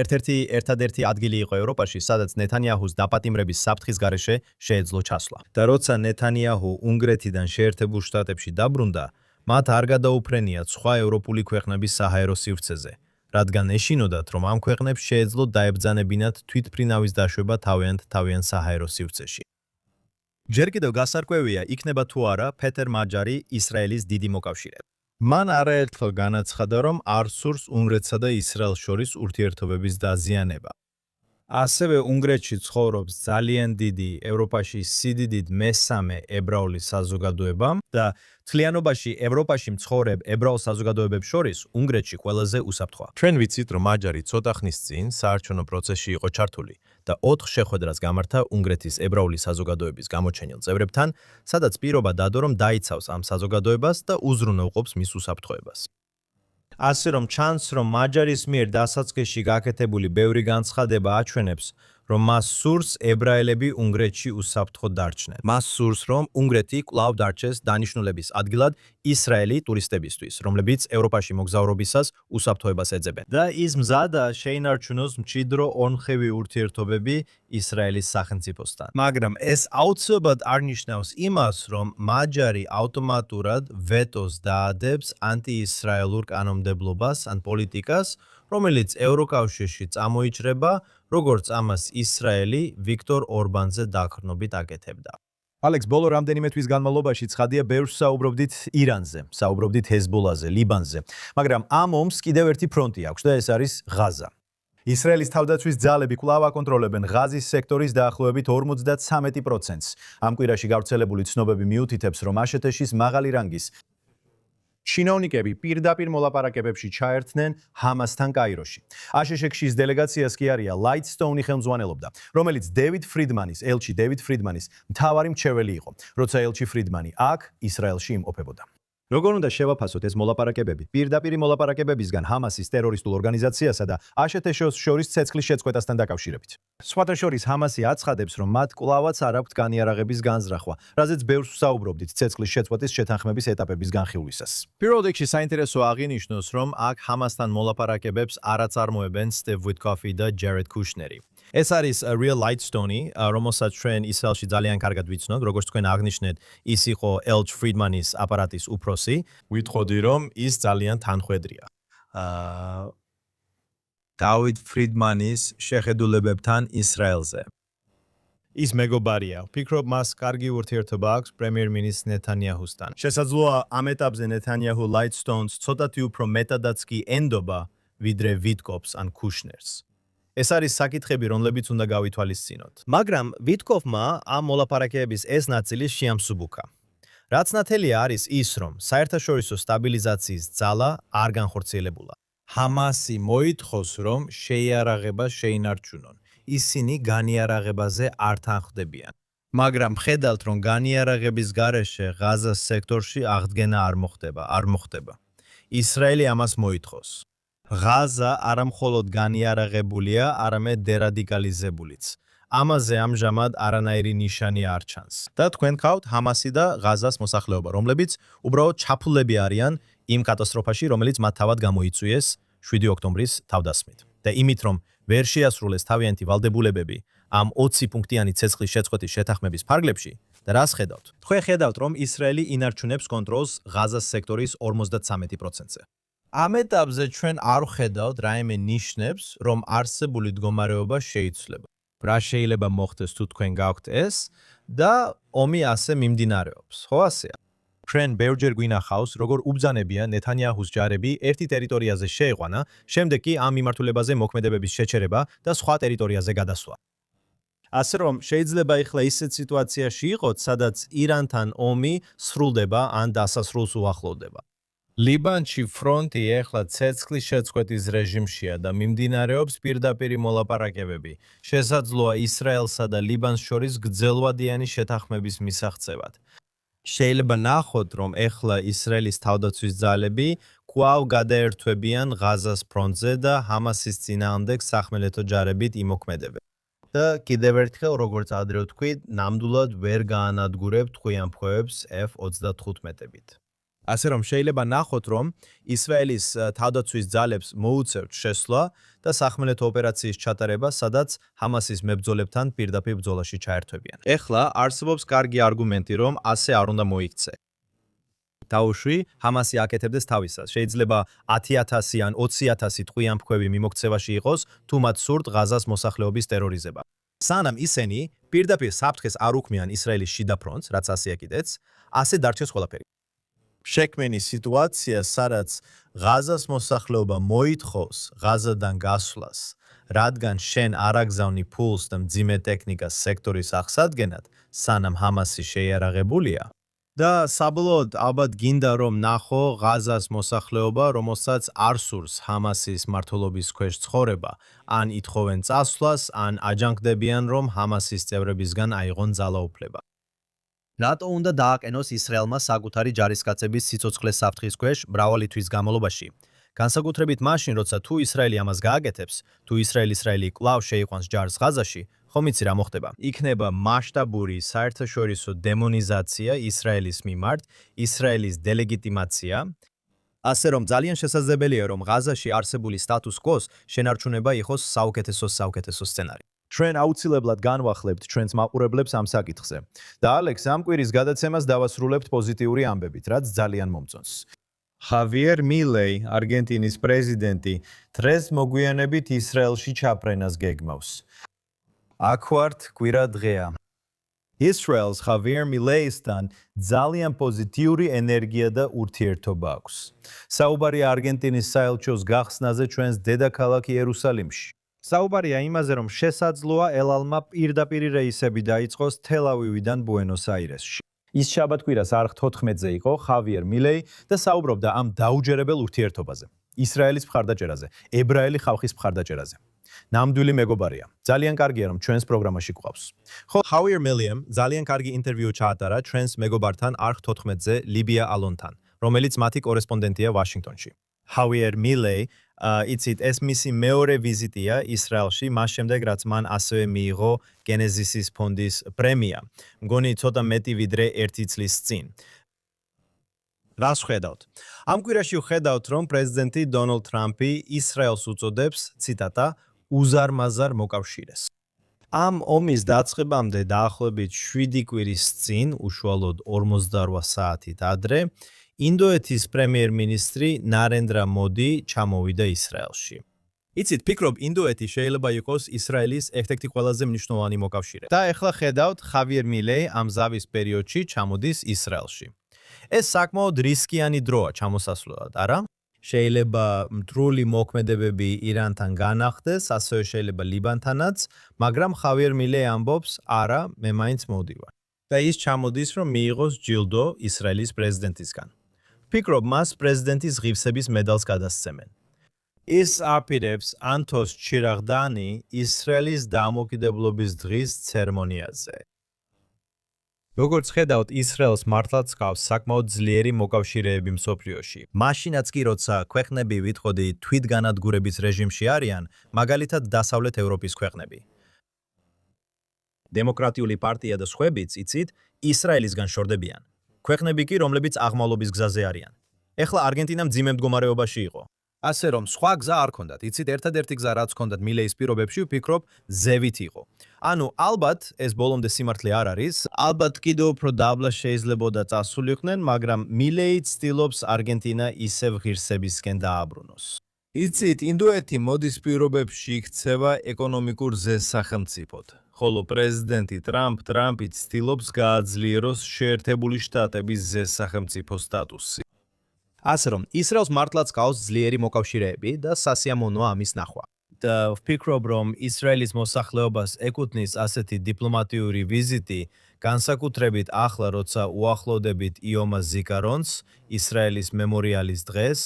ერთადერთი ადგილი იყო ევროპაში, სადაც ნეთანიაჰუს დაპატიმრების საფრთხის გარეშე შეეძლო ჩასვლა. და როცა ნეთანიაჰუ უნგრეთიდან შეერთებულ შტატებში დაბრუნდა, მათ არ გადაუფრენიათ სხვა ევროპული ქვეყნების საჰაერო სივრცეზე, რადგან ეშინოდათ, რომ ამ ქვეყნებს შეეძლოთ დაებრძანებინათ თვითმფრინავის დაშვება თავიანთ საჰაერო სივრცეში. ჯერ კიდევ გასარკვევია, იქნება თუ არა პეტერ მაჯარი ისრაელის დიდი მოკავშირე. მან არაერთხელ განაცხადა, რომ არ სურს უნგრეთსა და ისრაელს შორის ურთიერთობების დაზიანება. ასევე უნგრეთში ცხოვრობს ძალიან დიდი ევროპაში სიდიდით მესამე ებრაული საზოგადოება და მთლიანობაში ევროპაში მცხოვრებ ებრაულ საზოგადოებებს შორის უნგრეთში ყველაზე უსაფრთხოა. ჩვენ ვიცით, რომ მაჯარი ცოტა ხნის წინ საარჩევნო პროცესში იყო ჩართული და 4 შეხვედრას გამართა უნგრეთის ებრაული საზოგადოების გამოჩენილ წევრებთან, სადაც პირობა დადო, რომ დაიცავს ამ საზოგადოებას და უზრუნველყოფს მის უსაფრთხოებას. ასე რომ ჩანს, რომ მაჯარის მიერ დასაწყისში გაკეთებული ბევრი განცხადება აჩვენებს, რომ მას სურს ებრაელები უნგრეთში უსაფრთხოდ დარჩნენ. მას სურს, რომ უნგრეთი კვლავ დარჩეს დანიშნულების ადგილად ისრაელი ტურისტებისთვის, რომლებიც ევროპაში მოგზაურობისას უსაფრთხოებას ეძებენ. და ის მზადაა შეინარჩუნოს მჭიდრო ორმხევი ურთიერთობები ისრაელის სახელმწიფოსთან. მაგრამ ეს აუცილებლად არ ნიშნავს იმას, რომ მაჯარი ავტომატურად ვეტოს დაადებს ანტიისრაელურ კანონმდებლობას ან პოლიტიკას, რომელიც ევროკავშირში წამოიჭრება, როგორც ამას ისრაელი ვიქტორ ორბანზე დაყრდნობით აკეთებდა. ალექს, ბოლო რამდენიმე თვის განმავლობაში ცხადია, ბევრს საუბრობდით ირანზე, საუბრობდით ჰეზბოლაზე, ლიბანზე, მაგრამ ამ ომს კიდევ ერთი ფრონტი აქვს და ეს არის ღაზა. ისრაელის თავდაცვის ძალები კვლავ აკონტროლებენ ღაზის სექტორის დაახლოებით 53%-ს. ამ კვირაში გავრცელებული ცნობები მიუთითებს, რომ აშშ-ის მაღალი რანგის ჩინოვნიკები პირდაპირ მოლაპარაკებებში ჩაერთნენ ჰამასთან კაიროში. აშშ-ის დელეგაციას კი არია ლაიტსტოუნი ხელმძღვანელობდა, რომელიც ელჩი დევიდ ფრიდმანის მთავარი მრჩეველი იყო, როცა ელჩი ფრიდმანი აქ ისრაელში იმყოფებოდა. როგორ უნდა შევაფასოთ ეს მოლაპარაკებები? პირდაპირი მოლაპარაკებებისგან ჰამასის ტერორისტულ ორგანიზაციასა და აშშ-ს შორის ცეცხლის შეწყვეტასთან დაკავშირებით. სხვათა შორის ჰამასი აცხადებს, რომ მათ კვლავაც არ აქვთ განიარაღების განზრახვა, რაზეც ბევრს ვსაუბრობდით ცეცხლის შეწყვეტის შეთანხმების ეტაპების განხილვისას. პირველ რიგში საინტერესო აღინიშნოს, რომ აქ ჰამასთან მოლაპარაკებებს არ აწარმოებენ სტივ ვიტკოფი და ჯერედ კუშნერი. ეს არის Real Lightstone, რომელსაც ჩვენ ისრაელში ძალიან კარგად ვიცნობთ, როგორც თქვენ აღნიშნეთ, ის იყო ელჩ ფრიდმანის აპარატის უფროსი. ვიტყოდი, რომ ის ძალიან თანხვედრია. დავით ფრიდმანის შეხედულებებთან ისრაელზე. ის მეგობარია. ვფიქრობ, მას კარგი ურთიერთობა აქვს პრემიერ-მინისტრ ნეთანიაჰუსთან. შესაძლოა ამ ეტაპზე ნეთანიაჰუ Lightstones ცოტათი უფრო მეტადაც კი ენდობა, ვიდრე ვიტკოფს ან კუშნერს. ეს არის საკითხები, რომლებიც უნდა გავითვალისწინოთ. მაგრამ ვიტკოფმა ამ მოლაპარაკებების ეს ნაწილი შეამსუბუქა. რაც ნათელია არის ის, რომ საერთაშორისო სტაბილიზაციის ძალა არ განხორციელებულა. ჰამასი მოითხოვს, რომ შეიარაღება შეინარჩუნონ. ისინი განიარაღებაზე არ თანხმდებიან. მაგრამ ხედავთ, რომ განიარაღების გარეშე ღაზას სექტორში აღდგენა არ მოხდება. ისრაელი ამას მოითხოვს. ღაზა არამხოლოდ განიარაღებულია, არამედ დერადიკალიზებულიც. ამაზე ამჟამად არანაირი ნიშანი არ ჩანს. და თქვენ გყავთ ჰამასი და ღაზას მოსახლეობა, რომლებიც უბრალოდ ჩაფულები არიან იმ კატასტროფაში, რომელიც მათ თავად გამოიწვიეს 7 ოქტომბრის თავდასხმით. და იმით, რომ ვერ შეასრულეს თავიანთი ვალდებულებები ამ 20 პუნქტიანი ცეცხლის შეწყვეტის შეთანხმების ფარგლებში, და რას ხედავთ? თქვენ ხედავთ, რომ ისრაელი ინარჩუნებს კონტროლს ღაზას სექტორის 53%-ზე. ამ ეტაპზე ჩვენ არ ვხედავთ რაიმე ნიშნებს, რომ არსებული მდგომარეობა შეიცვლება. რა შეიძლება მოხდეს თუ თქვენ გაქვთ ეს და ომი ასე მიმდინარეობს, ხო ასეა? ჩვენ ბევრჯერ გვინახავს, როგორ უბრძანებია ნეთანიაჰუს ჯარები ერთი ტერიტორიაზე შეიყვანა, შემდეგ კი ამ მიმართულებაზე მოქმედებების შეჩერება და სხვა ტერიტორიაზე გადასვლა. ასე რომ შეიძლება ეხლა ისეთ სიტუაციაში იყოთ, სადაც ირანთან ომი სრულდება ან დასასრულს უახლოვდება. ლიბანში ფრონტი ეხლა ცეცხლის შეწყვეტის რეჟიმშია და მიმდინარეობს პირდაპირი მოლაპარაკებები. შესაძლოა ისრაელსა და ლიბანს შორის გრძელვადიანი შეთანხმების მისაღწევად. შეიძლება ნახოთ, რომ ეხლა ისრაელის თავდაცვის ძალები კვლავ გადაერთვებიან ღაზას ფრონტზე და ჰამასის წინააღმდეგ სახმელეთო ჯარებით იმოქმედებენ. და კიდევ ერთხელ, როგორც ადრე ვთქვით, ნამდვილად ვერ გაანადგურებთ ხვიანფხვევებს F-35-ებით. ასე რომ შეიძლება ნახოთ, რომ ისრაელის თავდაცვის ძალებს მოუწევთ შესვლა და სახმელეთო ოპერაციის ჩატარება, სადაც ჰამასის მებრძოლებთან პირდაპირ ბრძოლაში ჩაერთვებიან. ეხლა არსებობს კარგი არგუმენტი, რომ ასე არ უნდა მოიქცე. დაუშვი, ჰამასი აკეთებდეს თავისას. შეიძლება 10,000 ან 20,000 ტყვიამფქვევი მიმოქცევაში იყოს, თუ მათ სურთ ღაზას მოსახლეობის ტერორიზება. სანამ ისინი პირდაპირ საფრთხეს არ უქმნიან ისრაელის შიდა ფრონტს, რაც ასეა კიდეც, ასე დარჩეს ყველაფერი. შექმენი სიტუაცია, სადაც ღაზას მოსახლეობა მოითხოვს ღაზადან გასვლას, რადგან შენ არ აგზავნი ფულს და მძიმე ტექნიკას სექტორის აღსადგენად, სანამ ჰამასი შეიარაღებულია. და საბოლოოდ ალბათ გინდა რომ ნახო ღაზას მოსახლეობა, რომელსაც არ სურს ჰამასის მმართველობის ქვეშ ცხოვრება, ან ითხოვენ წასვლას, ან აჯანყდებიან, რომ ჰამასის წევრებისგან აიღონ ძალაუფლება. რატო უნდა დააყენოს ისრაელმა საკუთარი ჯარისკაცების სიცოცხლეს საფრთხის ქვეშ მრავალი თვის განმავლობაში? განსაკუთრებით მაშინ, როცა თუ ისრაელი ამას გააკეთებს, თუ ისრაელი კვლავ შეიყვანს ჯარს ღაზაში, ხომ იცი რა მოხდება? იქნება მასშტაბური საერთაშორისო დემონიზაცია ისრაელის მიმართ, ისრაელის დელეგიტიმაცია, ასე რომ ძალიან შესაძლებელია, რომ ღაზაში არსებული სტატუს კვოს შენარჩუნება იყოს საუკეთესო სცენარი. ჩვენ აუცილებლად განვახლებთ ჩვენს მაყურებლებს ამ საკითხზე. და ალექს, ამ კვირის გადაცემას დავასრულებთ პოზიტიური ამბებით, რაც ძალიან მომწონს. ხავიერ მილეი, არგენტინის პრეზიდენტი, დღეს მოგვიანებით ისრაელში ჩაფრენას გეგმავს. აქ ვართ, კვირა დღეა. ისრაელს ხავიერ მილეისთან ძალიან პოზიტიური ენერგია და ურთიერთობა აქვს. საუბარია არგენტინის საელჩოს გახსნაზე ჩვენს დედაქალაქ იერუსალიმში. საუბარია იმაზე, რომ შესაძლოა ელალმა პირდაპირ რეისები დაიწყოს თელ-ავივიდან ბუენოს-აირესში. ის შაბათ-კვირას არხ 14-ზე იყო ხავიერ მილეი და საუბრობდა ამ დაუჯერებელ ურთიერთობაზე, ისრაელის მხარდაჭერაზე, ებრაელი ხალხის მხარდაჭერაზე. ნამდვილი მეგობარია. ძალიან კარგია, რომ ჩვენს პროგრამაში გვყავს. ხო, ხავიერ მილეიმ ძალიან კარგი ინტერვიუ ჩაატარა ჩვენს მეგობართან არხ 14-ზე ლიბია ალონთან, რომელიც მათი კორესპონდენტია ვაშინგტონში. ხავიერ მილეი იცით, ეს მისი მეორე ვიზიტია ისრაელში, მას შემდეგ, რაც მან ასევე მიიღო გენეზისის ფონდის პრემია. მგონი ცოტა მეტი ვიდრე 1 წლის წინ. რას ხედავთ? ამ კვირაში ვხედავთ, რომ პრეზიდენტი დონალდ ტრამპი ისრაელს უწოდებს, ციტატა, უზარმაზარ მოკავშირეს. ამ ომის დაწყებამდე დაახლოებით 7 კვირის წინ, უშუალოდ 48 საათით ადრე, ინდოეთის პრემიერ-მინისტრი ნარენდრა მოდი ჩამოვიდა ისრაელში. იცით, ფიქრობ, ინდოეთი შეიძლება იყოს ისრაელის ერთ-ერთი ყველაზე მნიშვნელოვანი მოკავშირე. და ეხლა ხედავთ, ხავიერ მილეი ამ ზავის პერიოდში ჩამოდის ისრაელში. ეს საკმაოდ რისკიანი დროა ჩამოსასვლელად, არა? შეიძლება მტრული მოქმედებები ირანთან განახდეს, ასევე შეიძლება ლიბანთანაც, მაგრამ ხავიერ მილეი ამბობს, არა, მე მაინც მოვდივარ. და ის ჩამოდის, რომ მიიღოს ჯილდო ისრაელის პრეზიდენტისგან. ფიქრობ, მას პრეზიდენტის ღირსების მედალს გადასცემენ. ის აპირებს ანთოს ჩირაღდანი ისრაელის დამოუკიდებლობის დღის ცერემონიაზე. როგორც ხედავთ, ისრაელს მართლაც ჰყავს საკმაოდ ძლიერი მოკავშირეები მსოფლიოში. მაშინაც კი, როცა ქვეყნები ვიტყოდი თვითგანადგურების რეჟიმში არიან, მაგალითად დასავლეთ ევროპის ქვეყნები. დემოკრატიული პარტია და სხვაებიც, იცით, ისრაელისგან შორდებიან. ქვეყნები კი, რომლებიც აღმავლობის გზაზე არიან. ეხლა არგენტინა მძიმე მდგომარეობაში იყო. ასე რომ სხვა გზა არ ქონდათ. იცით, ერთადერთი გზა რაც ქონდათ მილეის პირობებში, ვფიქრობ, ზევით იყო. ანუ ალბათ ეს ბოლომდე სიმართლე არ არის. ალბათ კიდევ უფრო დაბლა შეიძლებოდა წასულიყვნენ, მაგრამ მილეი ცდილობს არგენტინა ისევ ღირსებისკენ დააბრუნოს. იცით, ინდოეთი მოდის პირობებში იქცევა ეკონომიკურ ზესახელმწიფოდ, ხოლო პრეზიდენტი ტრამპი ცდილობს გააძლიეროს შეერთებული შტატების ზესახელმწიფო სტატუსი. ასე რომ, ისრაელს მართლაც გავს ძლიერი მოკავშირეები და სასიამოვნოა ამის ნახვა. და ვფიქრობ, რომ ისრაელის მოსახლეობას ეკუთვნის ასეთი დიპლომატიური ვიზიტი, განსაკუთრებით ახლა, როცა უახლოვდებით იომა ზიკარონს, ისრაელის მემორიალის დღეს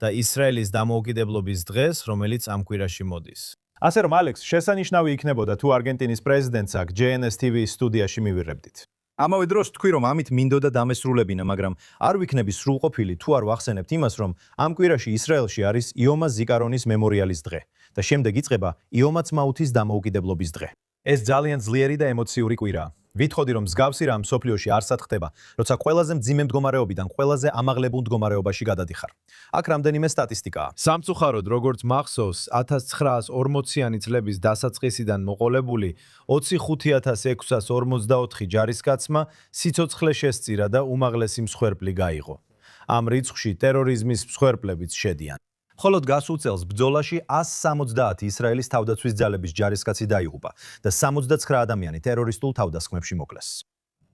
და ისრაელის დამოუკიდებლობის დღეს, რომელიც ამ კვირაში მოდის. ასე რომ, ალექს, შესანიშნავი იქნებოდა თუ არგენტინის პრეზიდენტს აქ JNS TV-ის სტუდიაში მივიღებდით. ამავე დროს თქვი, რომ ამით მინდოდა დამესრულებინა, მაგრამ არ ვიქნები სრულყოფილი თუ არ ვახსენებთ იმას, რომ ამ კვირაში ისრაელში არის იომა ზიკარონის მემორიალის დღე და შემდეგ იწყება იომა ძმაუთის დამოუკიდებლობის დღე. ეს ძალიან ძლიერი და ემოციური კვირაა. ვითხოვდი, რომ მსგავსი რამ მსოფლიოში არსად ხდება, როცა ყველაზე მძიმე მდგომარეობიდან ყველაზე ამაღლებულ მდგომარეობაში გადადიხარ. აქ რამდენიმე სტატისტიკაა. სამწუხაროდ, როგორც მახსოვს, 1940-იანი წლების დასაწყისიდან მოყოლებული 25644 ჯარისკაცმა სიცოცხლე შესწირა და უმაღლესი მსხვერპლი გაიღო. ამ რიცხვში ტერორიზმის მსხვერპლებიც შედიან. ხოლო გასულ წელს ბრძოლაში 170 ისრაელის თავდაცვის ძალების ჯარისკაცი დაიღუპა და 69 ადამიანი ტერორისტულ თავდასხმებში მოკლეს.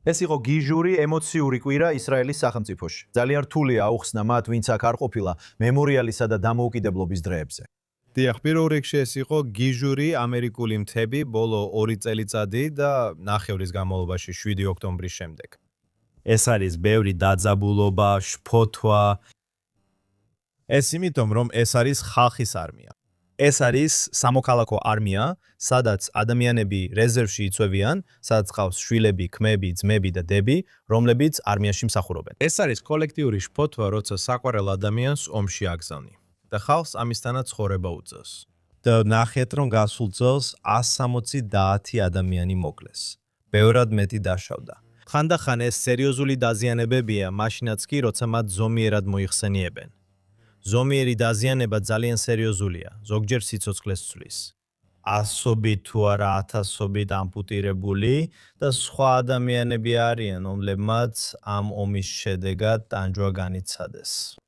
ეს იყო გიჟური, ემოციური კვირა ისრაელის სახელმწიფოში. ძალიან რთულია აუხსნა მათ, ვინც აქ არ ყოფილა მემორიალისა და დამოუკიდებლობის დღეებზე. დიახ, პირველ რიგში ეს იყო გიჟური ამერიკული მთები ბოლო 2 წელიწადი და ნახევრის განმავლობაში 7 ოქტომბრის შემდეგ. ეს არის ბევრი დაძაბულობა, შფოთვა. ეს იმიტომ, რომ ეს არის ხალხის არმია. ეს არის სამოქალაქო არმია, სადაც ადამიანები რეზერვში იწვევიან, სადაც ყავს შვილები, ქმები, ძმები და დები, რომლებიც არმიაში მსახურობენ. ეს არის კოლექტიური შფოთვა, როცა საყვარელ ადამიანს ომში აგზავნი და ხალხს ამისთანაც ცხოვრება უწევს. და ნახეთ, რომ გასულ წელს 170 ადამიანი მოკლეს. ბევრად მეტი დაშავდა. ხანდახან ეს სერიოზული დაზიანებებია, მაშინაც კი, როცა მათ ზომიერად მოიხსენიებენ. ზომიერი დაზიანება ძალიან სერიოზულია, ზოგჯერ სიცოცხლეს ცვლის. ასობით თუ არა ათასობით ამპუტირებული და სხვა ადამიანები არიან, რომლებმაც ამ ომის შედეგად ტანჯვა განიცადეს.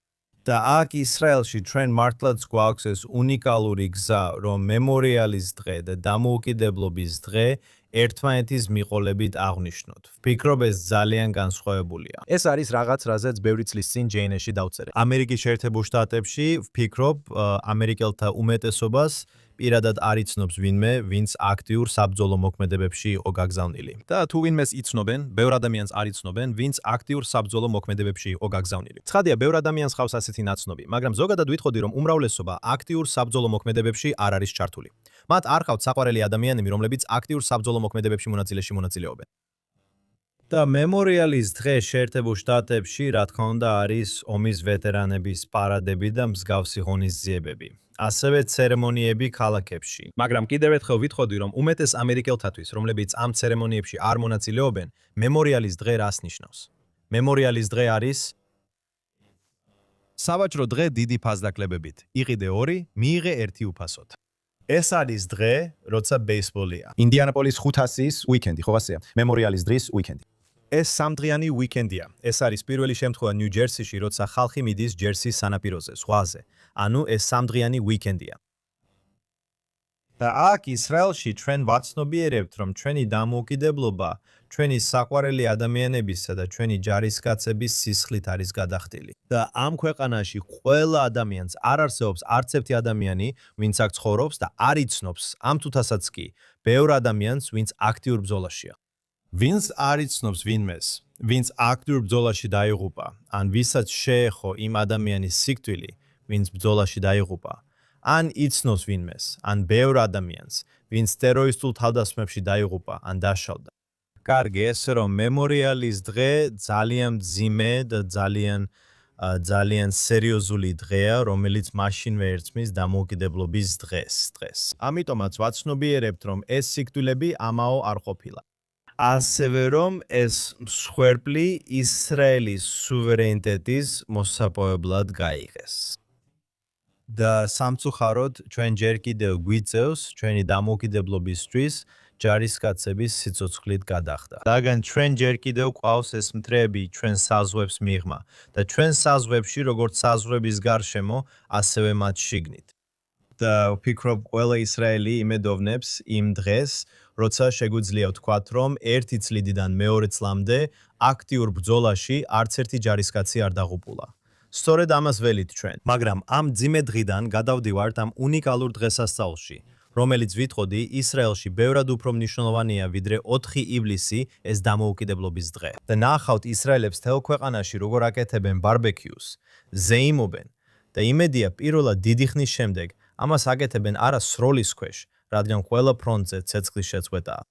და აქ ისრაელში ჩვენ მართლაც გვაქვს ეს უნიკალური გზა, რომ მემორიალის დღე და დამოუკიდებლობის დღე ერთმანეთის მიყოლებით აღვნიშნოთ. ვფიქრობ, ეს ძალიან განსხვავებულია. ეს არის რაღაც, რაზეც ბევრი წლის წინ JNS-ში დავწერე. ამერიკის შეერთებულ შტატებში ვფიქრობ, ამერიკელთა უმეტესობას პირადად არ იცნობს ვინმე, ვინც აქტიურ საბრძოლო მოქმედებებში იყო გაგზავნილი. და თუ ვინმეს იცნობენ, ბევრ ადამიანს არ იცნობენ, ვინც აქტიურ საბრძოლო მოქმედებებში იყო გაგზავნილი. ცხადია, ბევრ ადამიანს ხავს ასეთი ნაცნობი, მაგრამ ზოგადად ვითხოვდი, რომ უმრავლესობა აქტიურ საბრძოლო მოქმედებებში არ არის ჩართული. მათ არ ყავთ საყვარელი ადამიანები, რომლებიც აქტიურ საბრძოლო მოქმედებებში მონაწილეობენ. და მემორიალის დღე შეერთებულ შტატებში, რა თქმა უნდა, არის ომის ვეტერანების პარადები და მსგავსი ღონისძიებები. ასევე ცერემონიები ქალაქებში. მაგრამ კიდევ ერთხელ ვითხოვდი, რომ უმეტეს ამერიკელთათვის, რომლებიც ამ ცერემონიებში არ მონაწილეობენ, მემორიალის დღე რას ნიშნავს? მემორიალის დღე არის სავაჭრო დღე დიდი ფასდაკლებებით. იყიდე 2, მიიღე 1 უფასოდ. ეს არის დღე, როცა ბეისბოლია. ინდიანაპოლის 500-ის უიკენდი, ხო ასეა? მემორიალის დღის უიკენდი. ეს სამდღიანი უიკენდია. ეს არის პირველი შემთხვევა ნიუ-ჯერსიში, როცა ხალხი მიდის ჯერსის სანაპიროზე, ზღვაზე. ანუ ეს სამდღიანი უიკენდია. და აქ ისრაელში ჩვენ ვაცნობიერებთ, რომ ჩვენი დამოუკიდებლობა, ჩვენი საყვარელი ადამიანებისა და ჩვენი ჯარისკაცების სისხლით არის გადახდილი. და ამ ქვეყანაში ყველა ადამიანს არ არსებობს არც ერთი ადამიანი, ვინც აქ ცხოვრობს და არ იცნობს ამ თუთასაც კი ბევრ ადამიანს, ვინც აქტიურ ბრძოლაშია. ვინც არ იცნობს ვინმეს, ვინც აქტიურ ბრძოლაში დაიღუპა, ან ვისაც შეეხო იმ ადამიანის სიკვდილი, ვინც ბრძოლაში დაიღუპა, ან იცნობს ვინმეს, ან ბევრ ადამიანს, ვინც ტერორისტულ თავდასხმებში დაიღუპა, ან დაშავდა. კარგი, ესე რომ მემორიალის დღე ძალიან მძიმე და ძალიან სერიოზული დღეა, რომელიც მაშინვე ერწყმის დამოუკიდებლობის დღეს. ამიტომაც ვაცნობიერებთ, რომ ეს სიკვდილები ამაო არ ყოფილა. ასევე რომ ეს მსხვერპლი ისრაელის სუვერენიტეტის მოსაპოვებლად გაიღეს. და სამწუხაროდ ჩვენ ჯერ კიდევ გვიწევს ჩვენი დამოუკიდებლობისთვის ჯარისკაცების სიცოცხლით გადახდა. რადგან ჩვენ ჯერ კიდევ ყავს ეს მტრები ჩვენ საზღვრებს მიღმა და ჩვენ საზღვრებში როგორც საზღვრების გარშემო, ასევე მათ შიგნით. და ვფიქრობ ყველა ისრაელი იმედოვნებს იმ დღეს, როცა შეგვიძლია ვთქვათ, რომ ერთი წლიდან მეორე წლამდე აქტიურ ბრძოლაში არც ერთი ჯარისკაცი არ დაღუპულა. სწორედ ამას ველით ჩვენ. მაგრამ ამ ძიმე დღიდან გადავდივართ ამ უნიკალურ დღესასწაულში, რომელიც ვიტყოდი ისრაელში ბევრად უფრო მნიშვნელოვანია ვიდრე 4 ივლისი ეს დამოუკიდებლობის დღე. და ნახავთ ისრაელებს თელ ქვეყანაში როგორ აკეთებენ ბარბეკიუს, ზეიმობენ და იმედია პირველად დიდი ხნის შემდეგ ამას აკეთებენ არა სროლის ქვეშ, რადგან ყველა ფრონტზე ცეცხლის შეწყვეტაა.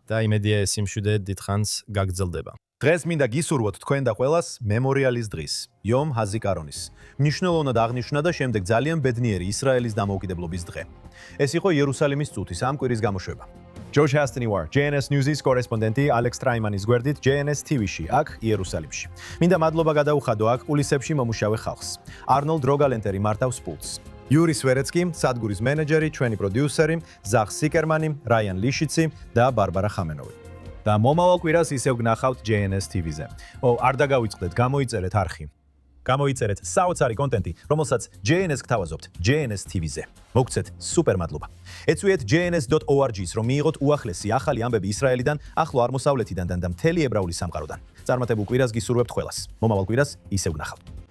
და იმედია ეს იმშვიდე დიდხანს გაგრძელდება. დღეს მინდა გისურვოთ თქვენ და ყველას მემორიალის დღის, იომ ჰაზიკარონის. მნიშვნელოვნად აღნიშნა და შემდეგ ძალიან ბედნიერი ისრაელის დამოუკიდებლობის დღე. ეს იყო იერუსალიმის წუთის ამ კვირის გამოშვება. ჯოშ ჰასტინი ვარ, JNS News-ის კორესპონდენტი ალექს ტრაიმანის გვერდით JNS TV-ში, აქ იერუსალიმში. მინდა მადლობა გადაუხადო აქ კულისებში მომუშავე ხალხს. არნოლდ როგალენტერი მართავს პულს. იურის ვერეცკი, სადგურის მენეჯერი, ჩვენი პროდიუსერი, ზახ სიკერმანი, რაიან ლიშიცი და ბარბარა ხამენოვი. და მომავალ კვირას ისევ გნახავთ JNS TV-ზე. არ დაგავიწყდეთ, გამოიწერეთ არხი. გამოიწერეთ საოცარი კონტენტი, რომელსაც JNS გთავაზობთ JNS TV-ზე. მოგცეთ სუპერ მადლობა. ეწვიეთ jns.org-ს, რომ მიიღოთ უახლესი ახალი ამბები ისრაელიდან, ახლო აღმოსავლეთიდან და მთელი ებრაული სამყაროდან. წარმატებულ კვირას გისურვებთ ყველას. მომავალ კვირას ისევ გნახავთ.